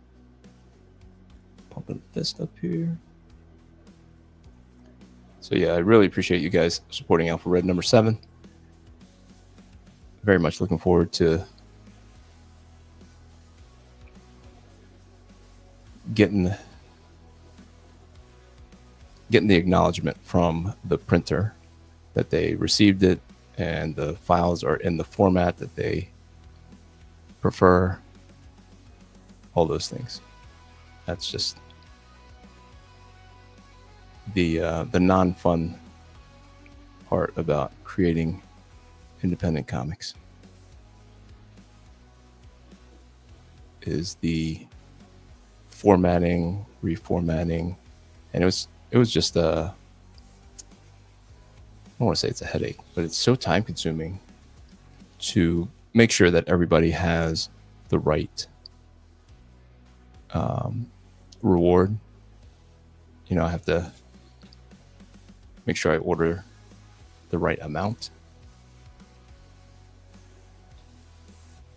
pumping the fist up here. So yeah, I really appreciate you guys supporting Alpha Red number 7. Very much looking forward to getting the acknowledgement from the printer that they received it and the files are in the format that they prefer. All those things. That's just the non-fun part about creating independent comics, is the formatting, reformatting, and it was just I don't want to say it's a headache, but it's so time consuming to make sure that everybody has the right reward. You know, I have to make sure I order the right amount.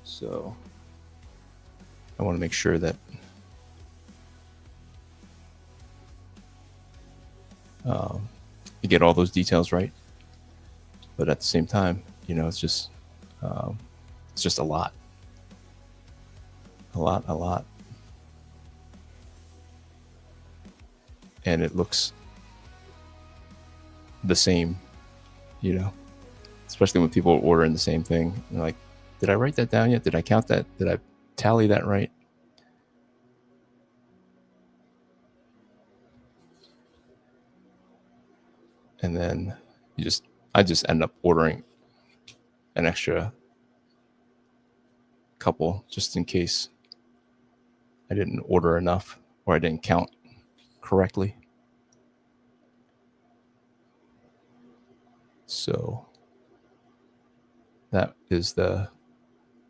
So I want to make sure that you get all those details right. But at the same time, you know, it's just a lot. And it looks the same, you know, especially when people are ordering the same thing. They're like, did I write that down yet? Did I count that? Did I tally that right? And then I just end up ordering an extra couple just in case I didn't order enough or I didn't count correctly. So that is the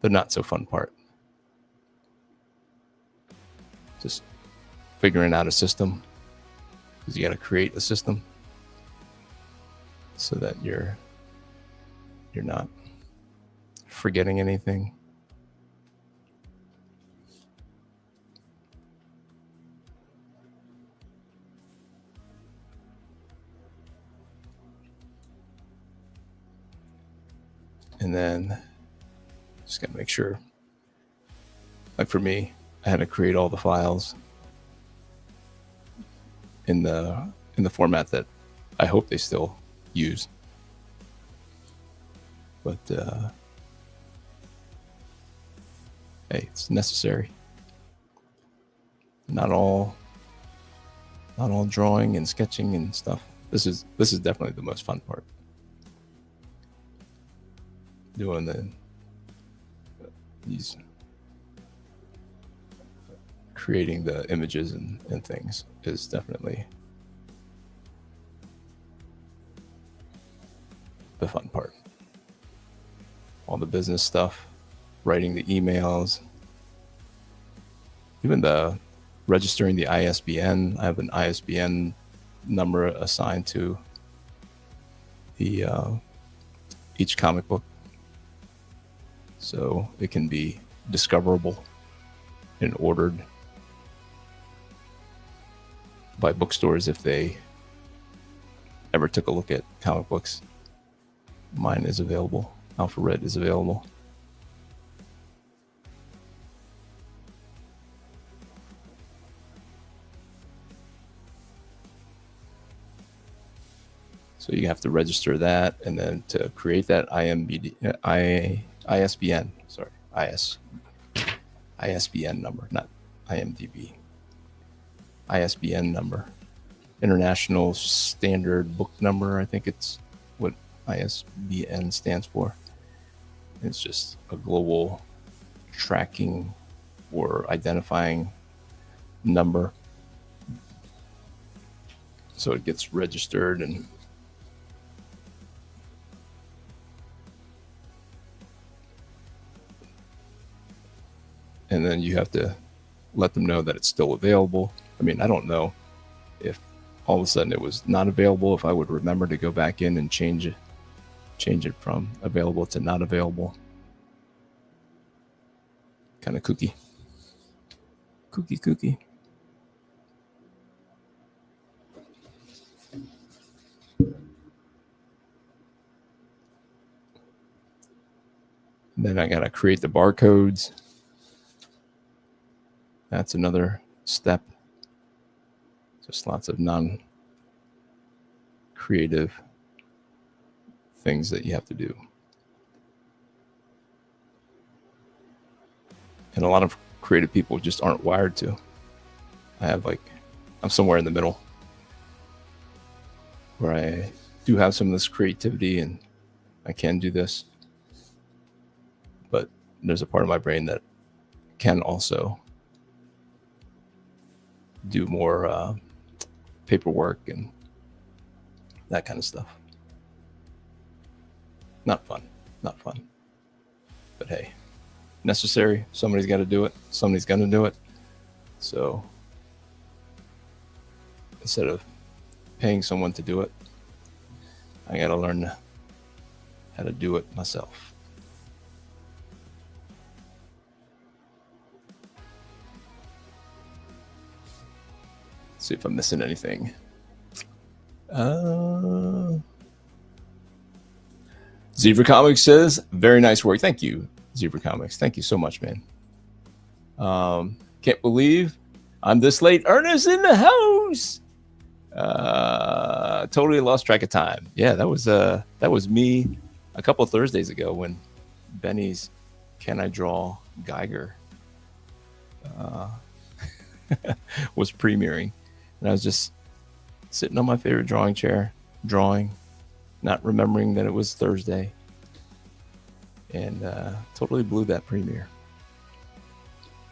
not so fun part. Just figuring out a system, because you got to create a system so that you're not forgetting anything. And then just got to make sure, like for me, I had to create all the files in the format that I hope they still use. But hey, it's necessary. Not all drawing and sketching and stuff. This is definitely the most fun part. Doing these creating the images and things is definitely the fun part. All the business stuff, writing the emails, even the registering the ISBN. I have an ISBN number assigned to the each comic book, so it can be discoverable and ordered by bookstores if they ever took a look at comic books. Mine is available. Alpha Red is available. So you have to register that, and then to create that ISBN, ISBN number, not IMDb. ISBN number, International Standard Book Number. I think it's what ISBN stands for. It's just a global tracking or identifying number. So it gets registered, and then you have to let them know that it's still available. I mean, I don't know if all of a sudden it was not available, if I would remember to go back in and change it from available to not available. Kind of kooky. Then I gotta create the barcodes. That's another step. Just lots of non-creative things that you have to do. And a lot of creative people just aren't wired to. I'm somewhere in the middle where I do have some of this creativity and I can do this. But there's a part of my brain that can also do more paperwork and that kind of stuff. Not fun. But hey, necessary. Somebody's got to do it. Somebody's going to do it. So instead of paying someone to do it, I got to learn how to do it myself. See if I'm missing anything. Zebra Comics says, very nice work. Thank you, Zebra Comics. Thank you so much, man. Can't believe I'm this late. Ernest in the house. Totally lost track of time. Yeah, that was me a couple of Thursdays ago when Benny's Can I Draw Geiger was premiering. And I was just sitting on my favorite drawing chair, drawing, not remembering that it was Thursday, and totally blew that premiere.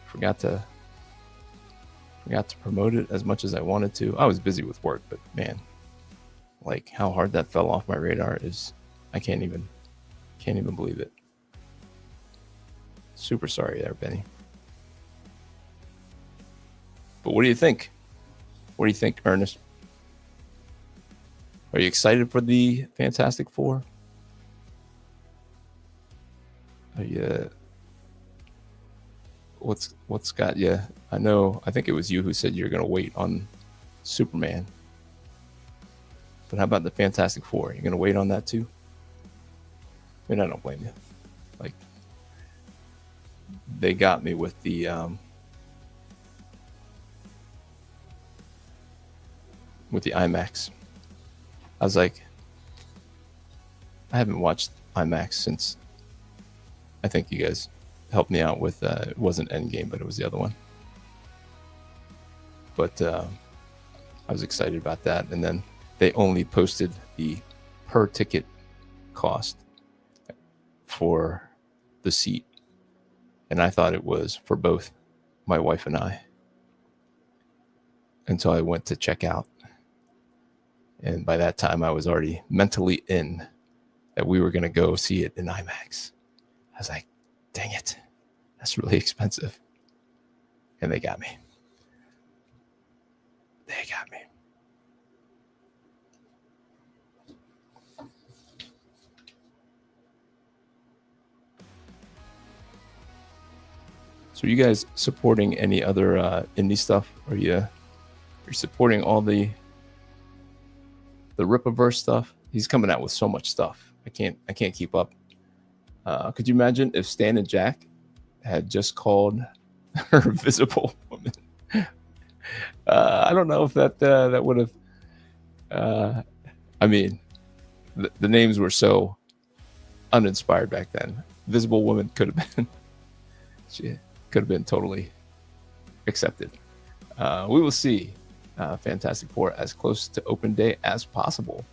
Forgot to promote it as much as I wanted to. I was busy with work, but man, like how hard that fell off my radar is I can't even believe it. Super sorry there, Benny. But what do you think? What do you think, Ernest? Are you excited for the Fantastic Four? Are you? What's got you? I think it was you who said you're going to wait on Superman. But how about the Fantastic Four? You're going to wait on that too? I mean, I don't blame you. Like, they got me with the IMAX. I was like, I haven't watched IMAX since, I think you guys helped me out with, it wasn't Endgame, but it was the other one. But I was excited about that. And then they only posted the per ticket cost for the seat. And I thought it was for both my wife and I until I went to check out. And by that time, I was already mentally in that we were going to go see it in IMAX. I was like, dang it, that's really expensive. And they got me. They got me. So are you guys supporting any other indie stuff? Are you supporting all the Rippaverse stuff? He's coming out with so much stuff. I can't keep up. Could you imagine if Stan and Jack had just called her Visible Woman? I don't know if that would have. I mean, the names were so uninspired back then. Visible Woman could have been. She could have been totally accepted. We will see. Fantastic Four as close to open day as possible.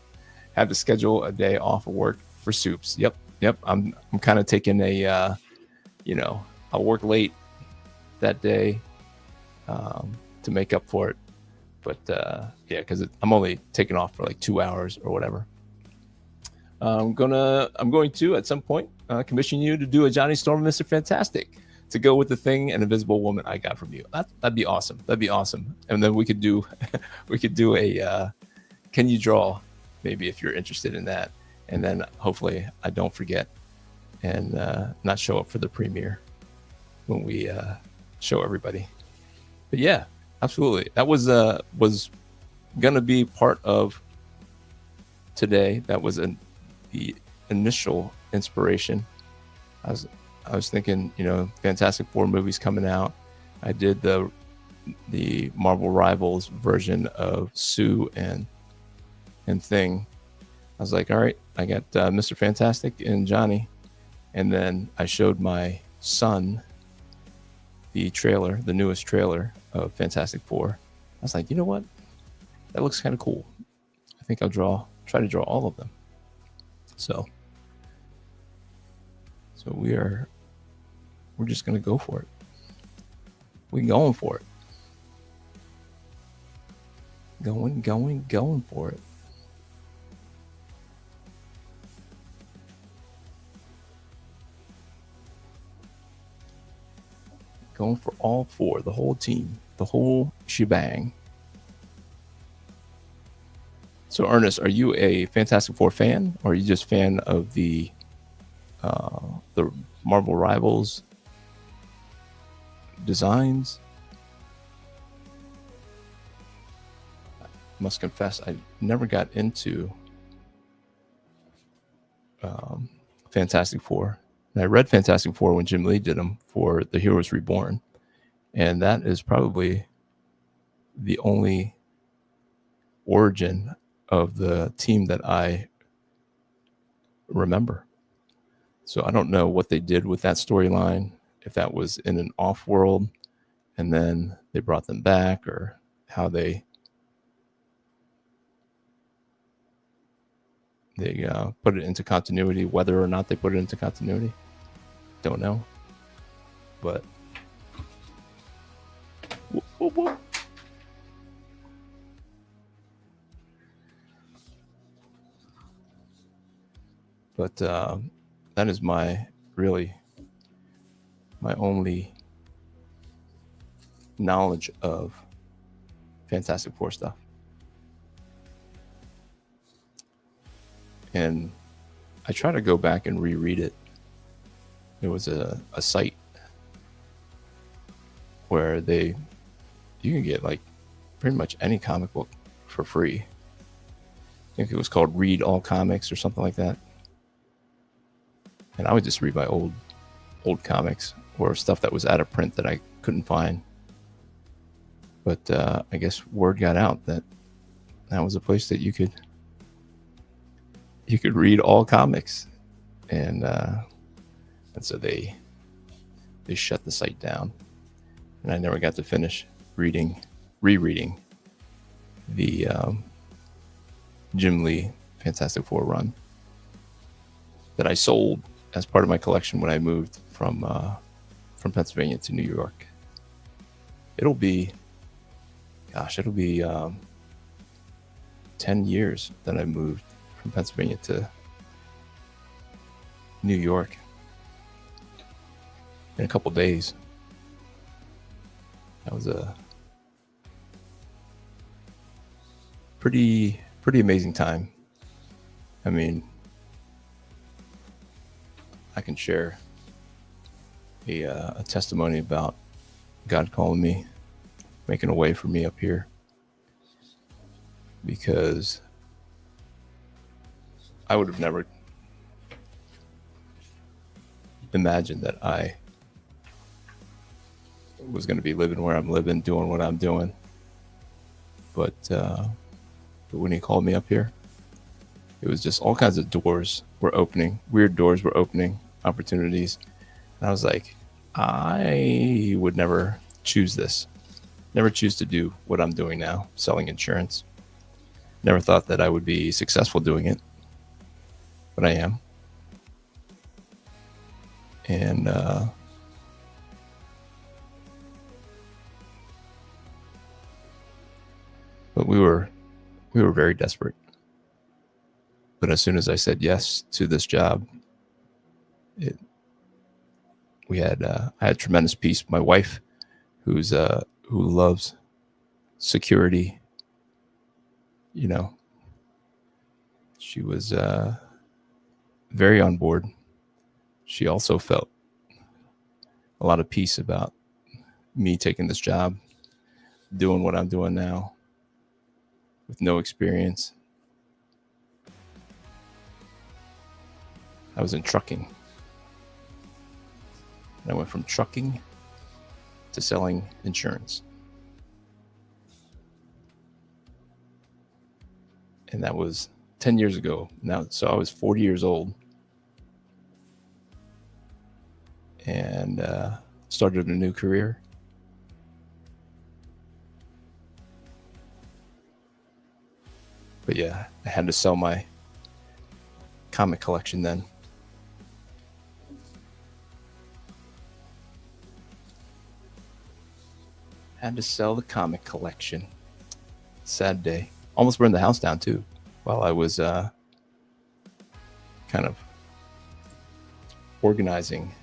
Have to schedule a day off of work for Soups. Yep. I'm kind of taking a, I'll work late that day to make up for it. But yeah, because I'm only taking off for like 2 hours or whatever. I'm going to at some point commission you to do a Johnny Storm, Mr. Fantastic, to go with the Thing and Invisible Woman I got from you. That'd be awesome. And then we could do a can you draw, maybe, if you're interested in that. And then hopefully I don't forget and not show up for the premiere when we show everybody. But yeah, absolutely. That was gonna be part of today. That was the initial inspiration. I was thinking, Fantastic Four movies coming out. I did the Marvel Rivals version of Sue and Thing. I was like, all right, I got Mr. Fantastic and Johnny. And then I showed my son the newest trailer of Fantastic Four. I was like, you know what? That looks kind of cool. I think I'll try to draw all of them. So we're just going to go for it. We're going for it. Going for it. Going for all four, the whole team, the whole shebang. So, Ernest, are you a Fantastic Four fan, or are you just fan of the Marvel Rivals designs? I must confess, I never got into Fantastic Four. And I read Fantastic Four when Jim Lee did them for The Heroes Reborn. And that is probably the only origin of the team that I remember. So I don't know what they did with that storyline, if that was in an off world and then they brought them back, or how they put it into continuity, whether or not they put it into continuity. Don't know. But whoop, whoop, whoop. But that is my only knowledge of Fantastic Four stuff. And I try to go back and reread it. There was a site where you can get like pretty much any comic book for free. I think it was called Read All Comics or something like that. And I would just read my old comics or stuff that was out of print that I couldn't find. But I guess word got out that was a place that you could read all comics, and so they shut the site down, and I never got to finish rereading the Jim Lee Fantastic Four run that I sold as part of my collection when I moved from Pennsylvania to New York. It'll be 10 years that I moved from Pennsylvania to New York in a couple days. That was a pretty amazing time. I mean, I can share a testimony about God calling me, making a way for me up here, because I would have never imagined that I was going to be living where I'm living, doing what I'm doing. But when he called me up here, it was just all kinds of doors were opening, weird doors were opening, opportunities. And I was like, I would never choose this. Never choose to do what I'm doing now, selling insurance. Never thought that I would be successful doing it, but I am. And but we were very desperate. But as soon as I said yes to this job, I had tremendous peace. My wife, who loves security, she was very on board. She also felt a lot of peace about me taking this job, doing what I'm doing now with no experience. I was in trucking. And I went from trucking to selling insurance. And that was 10 years ago now. So I was 40 years old and started a new career. But yeah, I had to sell my comic collection then. Had to sell the comic collection. Sad day. Almost burned the house down too, while I was kind of organizing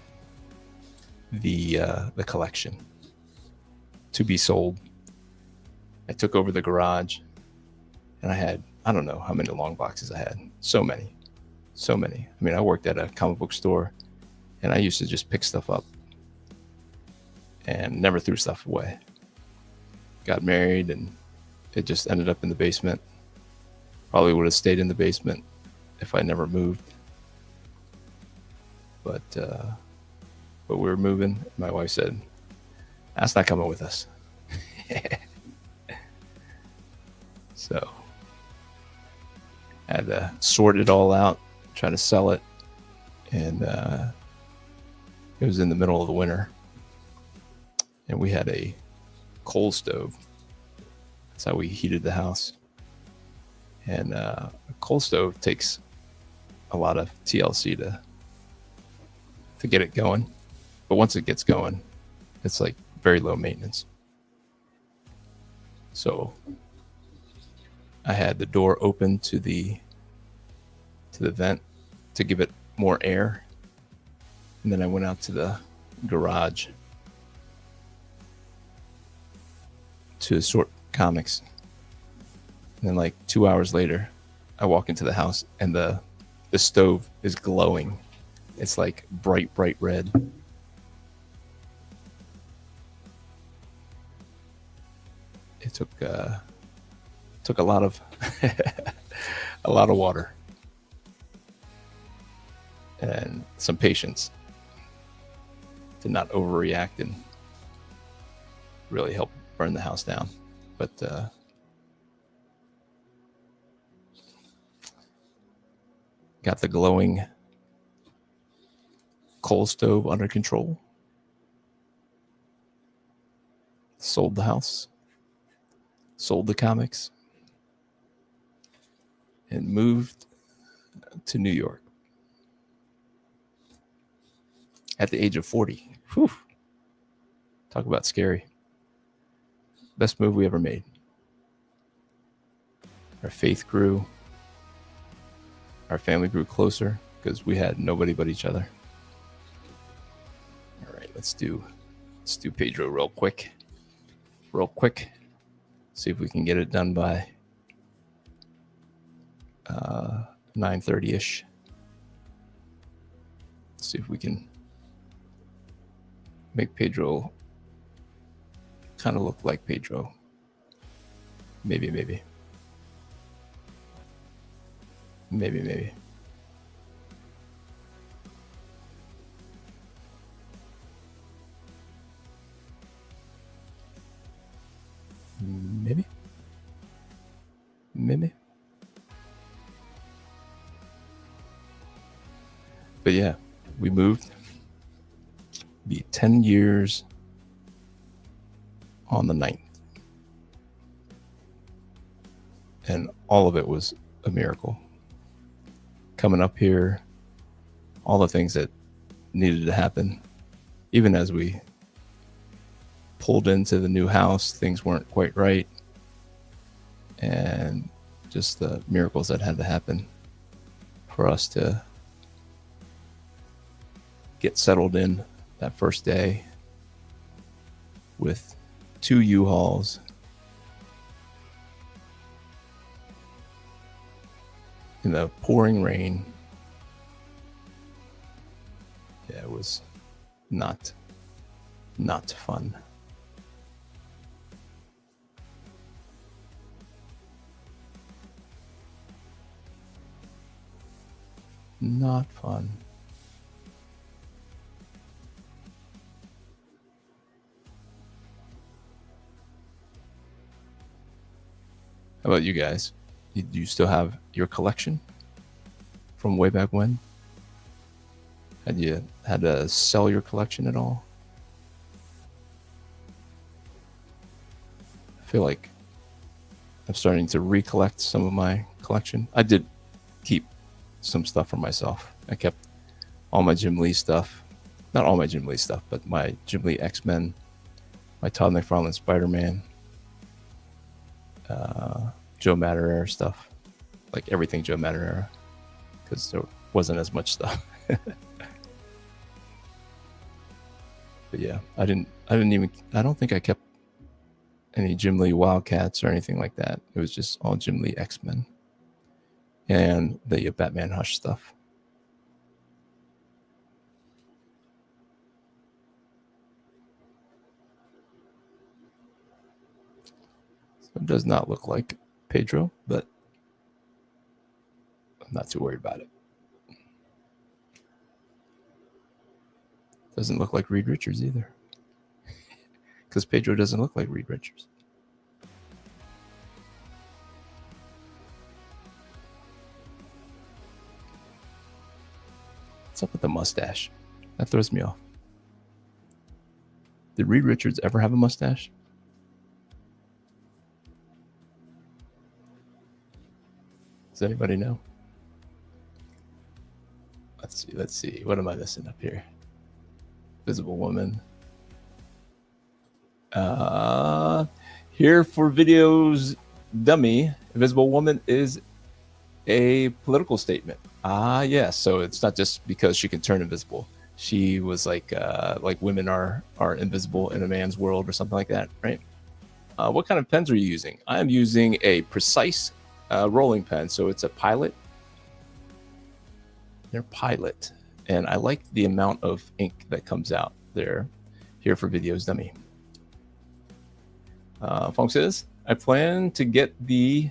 the collection to be sold. I took over the garage, and I don't know how many long boxes I had. So many. I mean, I worked at a comic book store, and I used to just pick stuff up and never threw stuff away. Got married, and it just ended up in the basement. Probably would have stayed in the basement if I never moved. But we were moving. My wife said, "That's not coming with us." So I had to sort it all out, try to sell it. And it was in the middle of the winter. And we had a coal stove. That's how we heated the house. And a coal stove takes a lot of TLC to get it going. But once it gets going, it's like very low maintenance. So I had the door open to the vent to give it more air. And then I went out to the garage to sort comics. And then like 2 hours later, I walk into the house and the stove is glowing. It's like bright red. It took a lot of a lot of water and some patience to not overreact and really help burn the house down. But got the glowing coal stove under control. Sold the house. Sold the comics. And moved to New York at the age of 40. Whew. Talk about scary. Best move we ever made. Our faith grew. Our family grew closer because we had nobody but each other. All right, let's do Pedro real quick. See if we can get it done by 9:30ish. See if we can make Pedro kind of look like Pedro. Maybe. Maybe. But yeah, we moved. Be 10 years on the 9th. And all of it was a miracle. Coming up here, all the things that needed to happen, even as we pulled into the new house, things weren't quite right. And just the miracles that had to happen for us to get settled in that first day with 2 U-Hauls, in the pouring rain. Yeah, it was not fun. Not fun. How about you guys? Do you still have your collection from way back when? Had you had to sell your collection at all? I feel like I'm starting to recollect some of my collection. I did keep some stuff for myself. I kept all my Jim Lee stuff. Not all my Jim Lee stuff, but my Jim Lee X-Men, my Todd McFarlane Spider-Man, Joe Matter era stuff, like everything Joe Matter era, because there wasn't as much stuff. But yeah, I don't think I kept any Jim Lee Wildcats or anything like that. It was just all Jim Lee X-Men and the Batman Hush stuff. So it does not look like Pedro, but I'm not too worried about it. Doesn't look like Reed Richards either, because Pedro doesn't look like Reed Richards. What's up with the mustache? That throws me off. Did Reed Richards ever have a mustache? Does anybody know? Let's see. What am I missing up here? Visible Woman. Here for Videos Dummy, Invisible Woman is a political statement. Yeah. So it's not just because she can turn invisible. She was like women are invisible in a man's world or something like that, right? What kind of pens are you using? I am using a precise rolling pen. So it's a Pilot. They're Pilot, and I like the amount of ink that comes out. They're here for videos dummy. Funk says, I plan to get the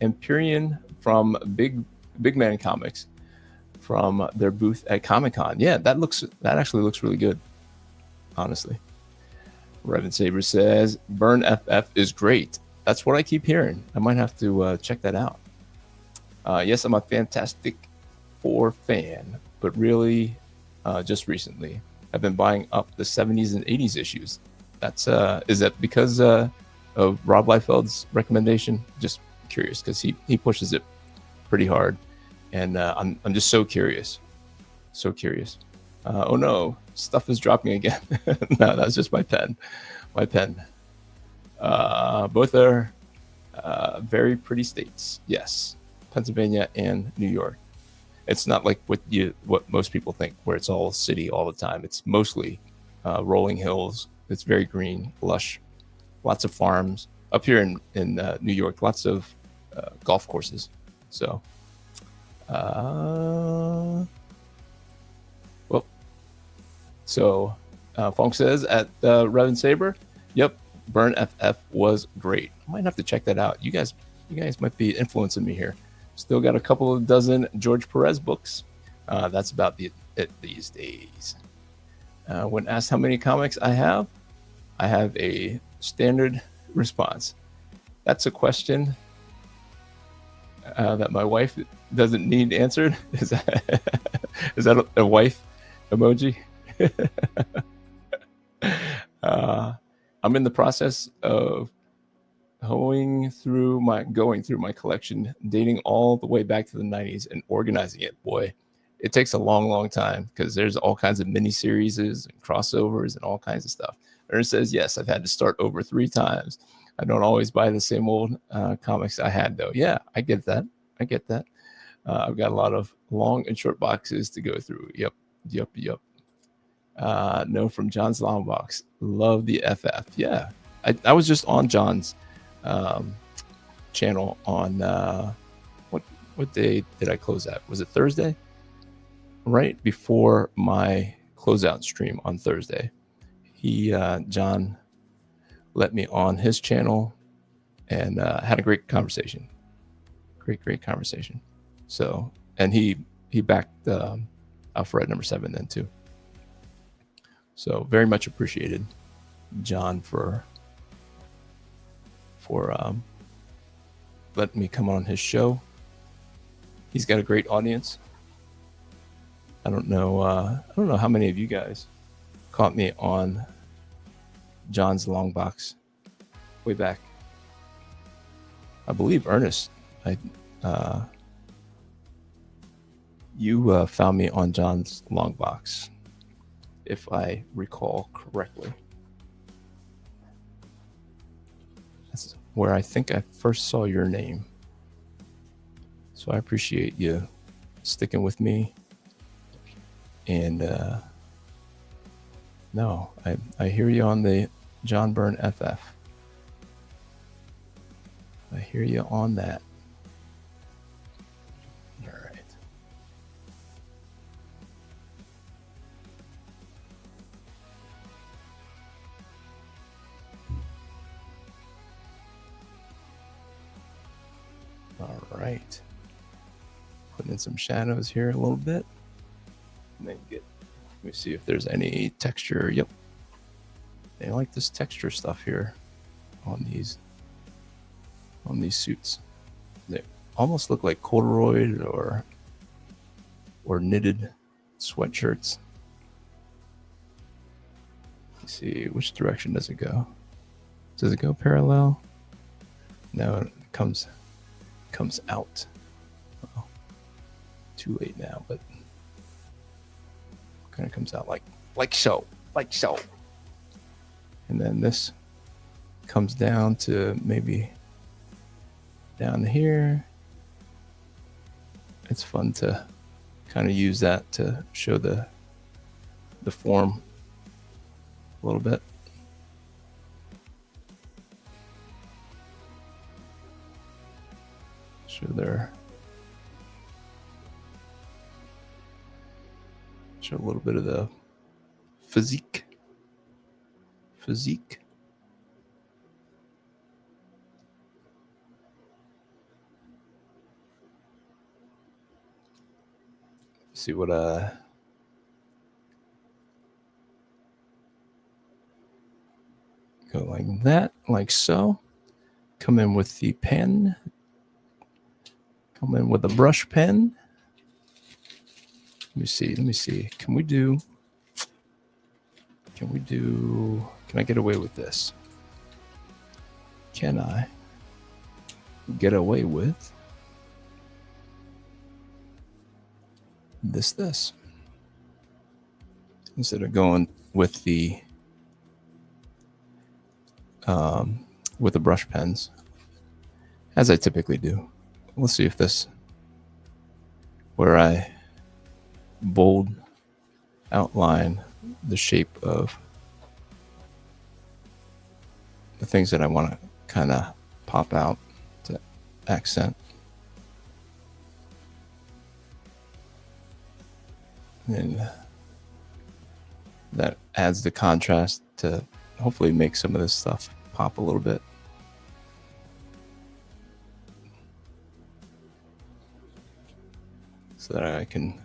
Empyrean from Big Man Comics from their booth at Comic-Con. Yeah, that actually looks really good, honestly. Revan Saber says, Burn FF is great. That's what I keep hearing. I might have to check that out. Yes, I'm a Fantastic Four fan, but really just recently I've been buying up the 70s and 80s issues. That's is that because of Rob Liefeld's recommendation? Just curious, because he pushes it pretty hard, and I'm just so curious. Oh no, stuff is dropping again. No, that's just my pen. Both are very pretty states. Yes, Pennsylvania and New York. It's not like what most people think, where it's all city all the time. It's mostly rolling hills. It's very green, lush, lots of farms. Up here in New York, lots of golf courses. So, Funk says at Revan Saber, yep, Burn FF was great. I might have to check that out. You guys might be influencing me here. Still got a couple of dozen George Perez books. That's about it these days. When asked how many comics I have a standard response. That's a question that my wife doesn't need answered. Is that a wife emoji? I'm in the process of going through my collection, dating all the way back to the 90s and organizing it. Boy, it takes a long time because there's all kinds of mini series and crossovers and all kinds of stuff. Ernest says, yes, I've had to start over 3 times. I don't always buy the same old comics I had, though. Yeah, I get that. I've got a lot of long and short boxes to go through. Yep. No, from John's Long Box. Love the FF. Yeah, I was just on John's channel on what day did I close out? Was it Thursday? Right before my closeout stream on Thursday, John let me on his channel and had a great conversation. Great conversation. So, and he backed Alpharetta number 7 then too. So very much appreciated, John, for letting me come on his show. He's got a great audience. I don't know how many of you guys caught me on John's Long Box way back. I believe Ernest, you found me on John's Long Box, if I recall correctly. That's where I think I first saw your name. So I appreciate you sticking with me. And no, I hear you on the John Byrne FF. I hear you on that. All right. All right. Putting in some shadows here a little bit. And then let me see if there's any texture. Yep. They like this texture stuff here on these suits. They almost look like corduroy or knitted sweatshirts. Let's see, which direction does it go? Does it go parallel? No, it comes out. Well, too late now, but kind of comes out like so. And then this comes down to maybe down here. It's fun to kind of use that to show the form a little bit. Show a little bit of the physique. See what go like that, like so. Come in with the pen. Come in with a brush pen. Let me see. Can I get away with this? Can I get away with this? Instead of going with the brush pens, as I typically do. Let's see if this, where I bold outline the shape of the things that I want to kind of pop out to accent. And that adds the contrast to hopefully make some of this stuff pop a little bit. So that I can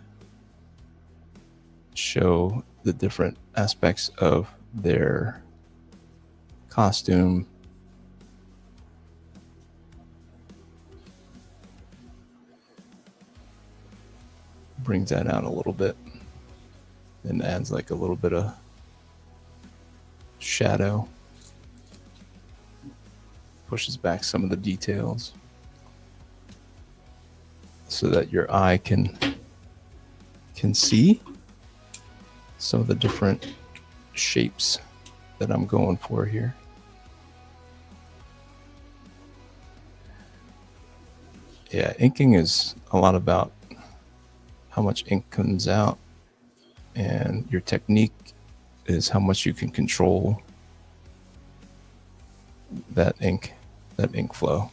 show the different aspects of their costume. Brings that out a little bit and adds like a little bit of shadow. Pushes back some of the details so that your eye can see some of the different shapes that I'm going for here. Yeah, inking is a lot about how much ink comes out, and your technique is how much you can control that ink flow.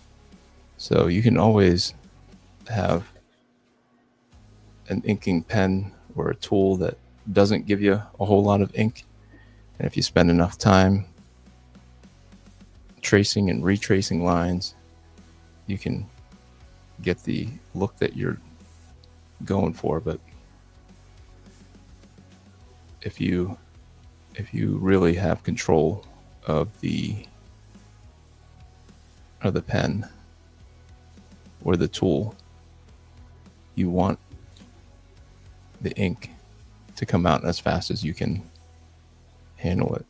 So you can always have an inking pen or a tool that doesn't give you a whole lot of ink. And if you spend enough time tracing and retracing lines, you can get the look that you're going for. But if you really have control of the pen or the tool, you want the ink to come out as fast as you can handle it.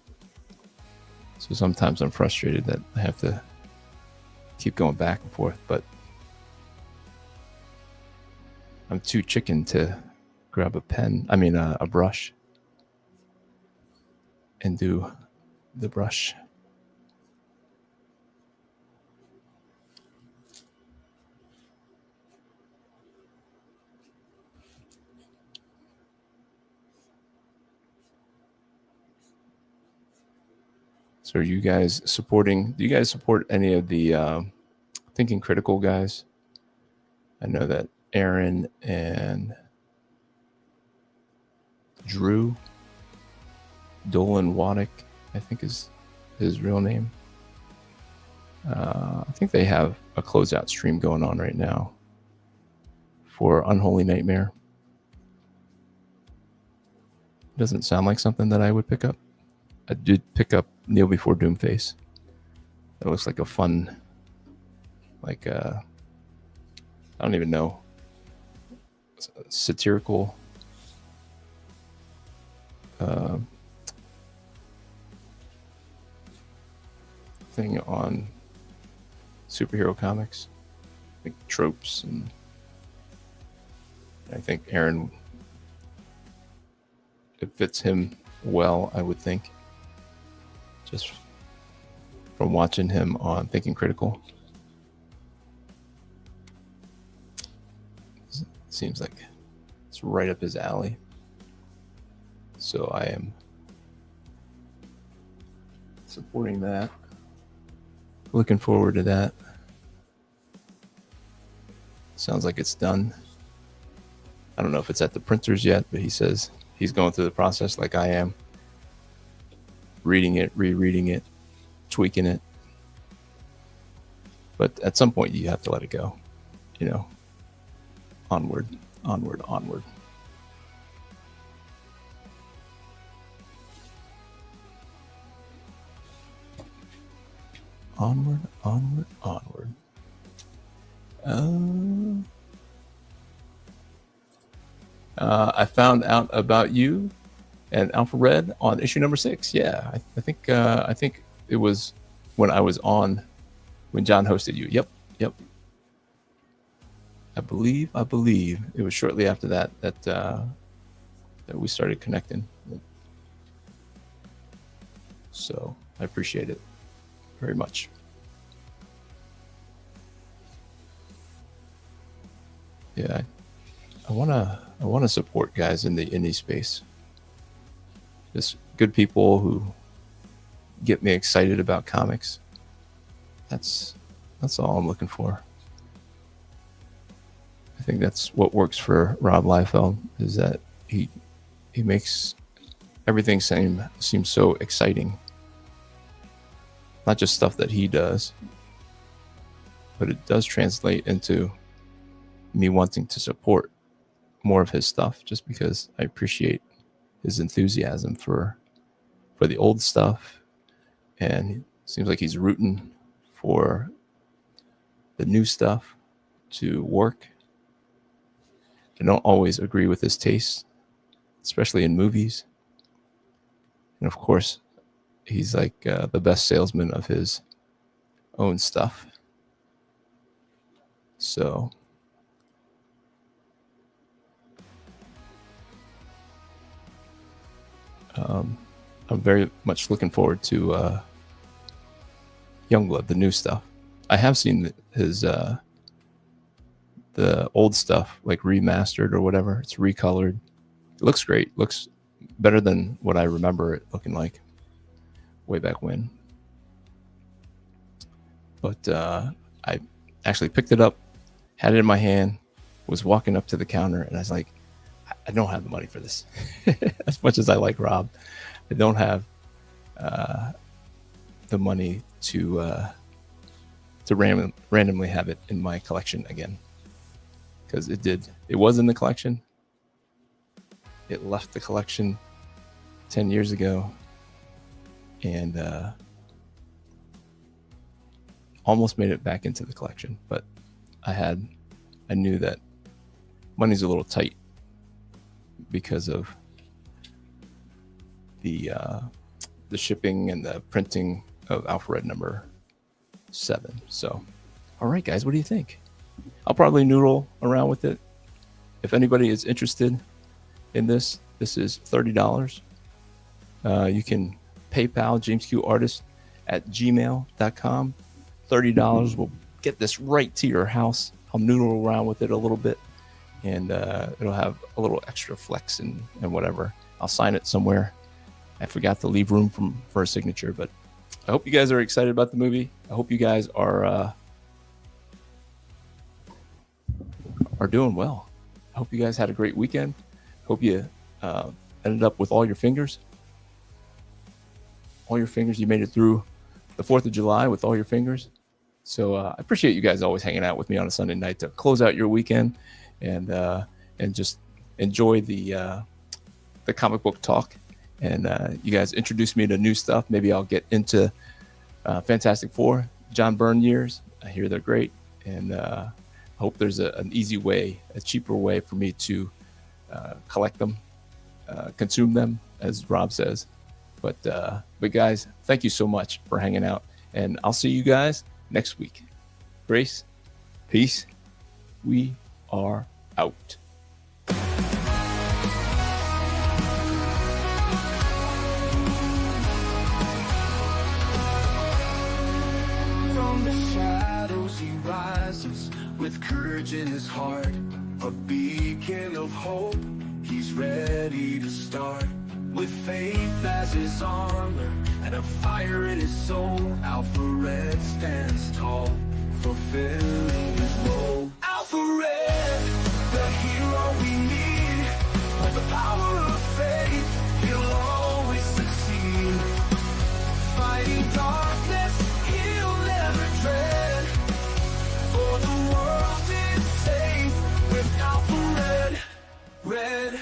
So sometimes I'm frustrated that I have to keep going back and forth, but I'm too chicken to grab a brush and do the brush. So do you guys support any of the Thinking Critical guys? I know that Aaron and Drew Dolan Waddick, I think is his real name. I think they have a closeout stream going on right now for Unholy Nightmare. Doesn't sound like something that I would pick up. I did pick up Kneel Before Doomface. It looks like a fun, I don't even know, satirical thing on superhero comics, like tropes, and I think Aaron, it fits him well, I would think, just from watching him on Thinking Critical. Seems like it's right up his alley. So I am supporting that. Looking forward to that. Sounds like it's done. I don't know if it's at the printers yet, but he says he's going through the process like I am. Reading it, rereading it, tweaking it. But at some point you have to let it go. You know, onward, onward, onward. Onward, onward, onward. I found out about you and Alpha Red on issue number 6. Yeah, I think it was when I was on, when John hosted you. Yep. I believe it was shortly after that we started connecting. So I appreciate it very much. Yeah, I wanna support guys in the indie space. Just good people who get me excited about comics. That's all I'm looking for. I think that's what works for Rob Liefeld, is that he makes everything seem so exciting. Not just stuff that he does, but it does translate into me wanting to support more of his stuff, just because I appreciate his enthusiasm for the old stuff, and it seems like he's rooting for the new stuff to work. I don't always agree with his taste, especially in movies. And of course, he's like the best salesman of his own stuff. So I'm very much looking forward to Youngblood, the new stuff. I have seen his the old stuff, like remastered or whatever. It's recolored. It looks great. Looks better than what I remember it looking like way back when. But I actually picked it up, had it in my hand, was walking up to the counter, and I was like, I don't have the money for this. As much as I like Rob, I don't have the money to randomly have it in my collection again. Because it was in the collection. It left the collection 10 years ago, and almost made it back into the collection. But I knew that money's a little tight because of the shipping and the printing of Alpha Red number 7. So, all right, guys, what do you think? I'll probably noodle around with it. If anybody is interested in this is $30. You can PayPal jamesqartist@gmail.com. $30 will get this right to your house. I'll noodle around with it a little bit, and it'll have a little extra flex and whatever. I'll sign it somewhere. I forgot to leave room for a signature, but I hope you guys are excited about the movie. I hope you guys are doing well. I hope you guys had a great weekend. Hope you ended up with all your fingers. All your fingers. You made it through the 4th of July with all your fingers. So I appreciate you guys always hanging out with me on a Sunday night to close out your weekend and just enjoy the comic book talk. And you guys introduced me to new stuff. Maybe I'll get into Fantastic Four, John Byrne years. I hear they're great. And I hope there's an easy way, a cheaper way for me to collect them, consume them, as Rob says. But guys, thank you so much for hanging out. And I'll see you guys next week. Grace, peace. We are out. From the shadows he rises with courage in his heart. a beacon of hope. He's ready to start, with faith as his armor and a fire in his soul. Alpha Red stands tall, fulfilling his role. Alpha Red, the hero we need. With the power of faith, he'll always succeed. Fighting darkness, he'll never dread, for the world is safe with Alpha Red.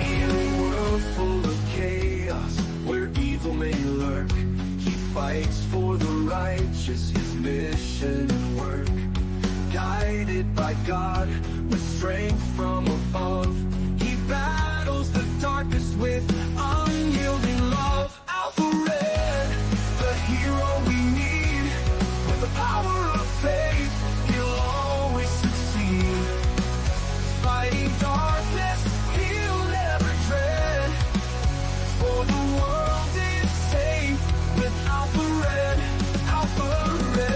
In a world full of chaos, where evil may lurk, he fights for the righteous, his mission and work. Guided by God, with strength from above, he battles the darkness with unyielding love. Alpha Red, the hero we need. With the power of faith, he'll always succeed. Fighting darkness, he'll never dread, for the world is safe with Alpha Red. Alpha Red.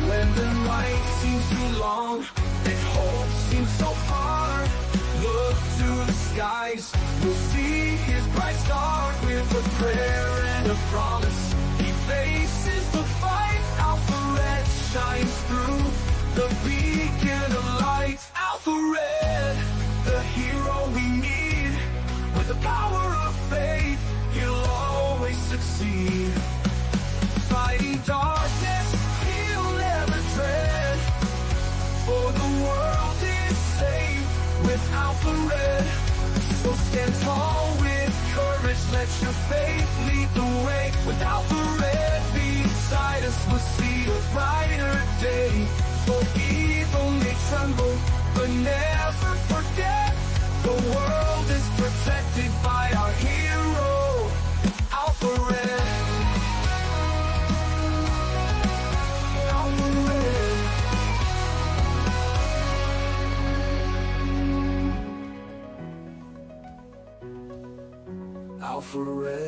When the night seems too long and hope seems so far, look to the skies, we'll see his bright star. With a prayer and a promise, he faces the fight. Alpha Red shines through, the beacon of light. Alpha Red, the hero we need. With the power of faith, he'll always succeed. Fighting darkness, he'll never dread, for the world is safe with Alpha Red. So stand tall with courage, let your faith lead the way. With Alpha Red beside us, we'll see a brighter day. For evil may tremble, but never forget, the world is protected by our hero, Alpha Red. Alpha Red. Alpha Red.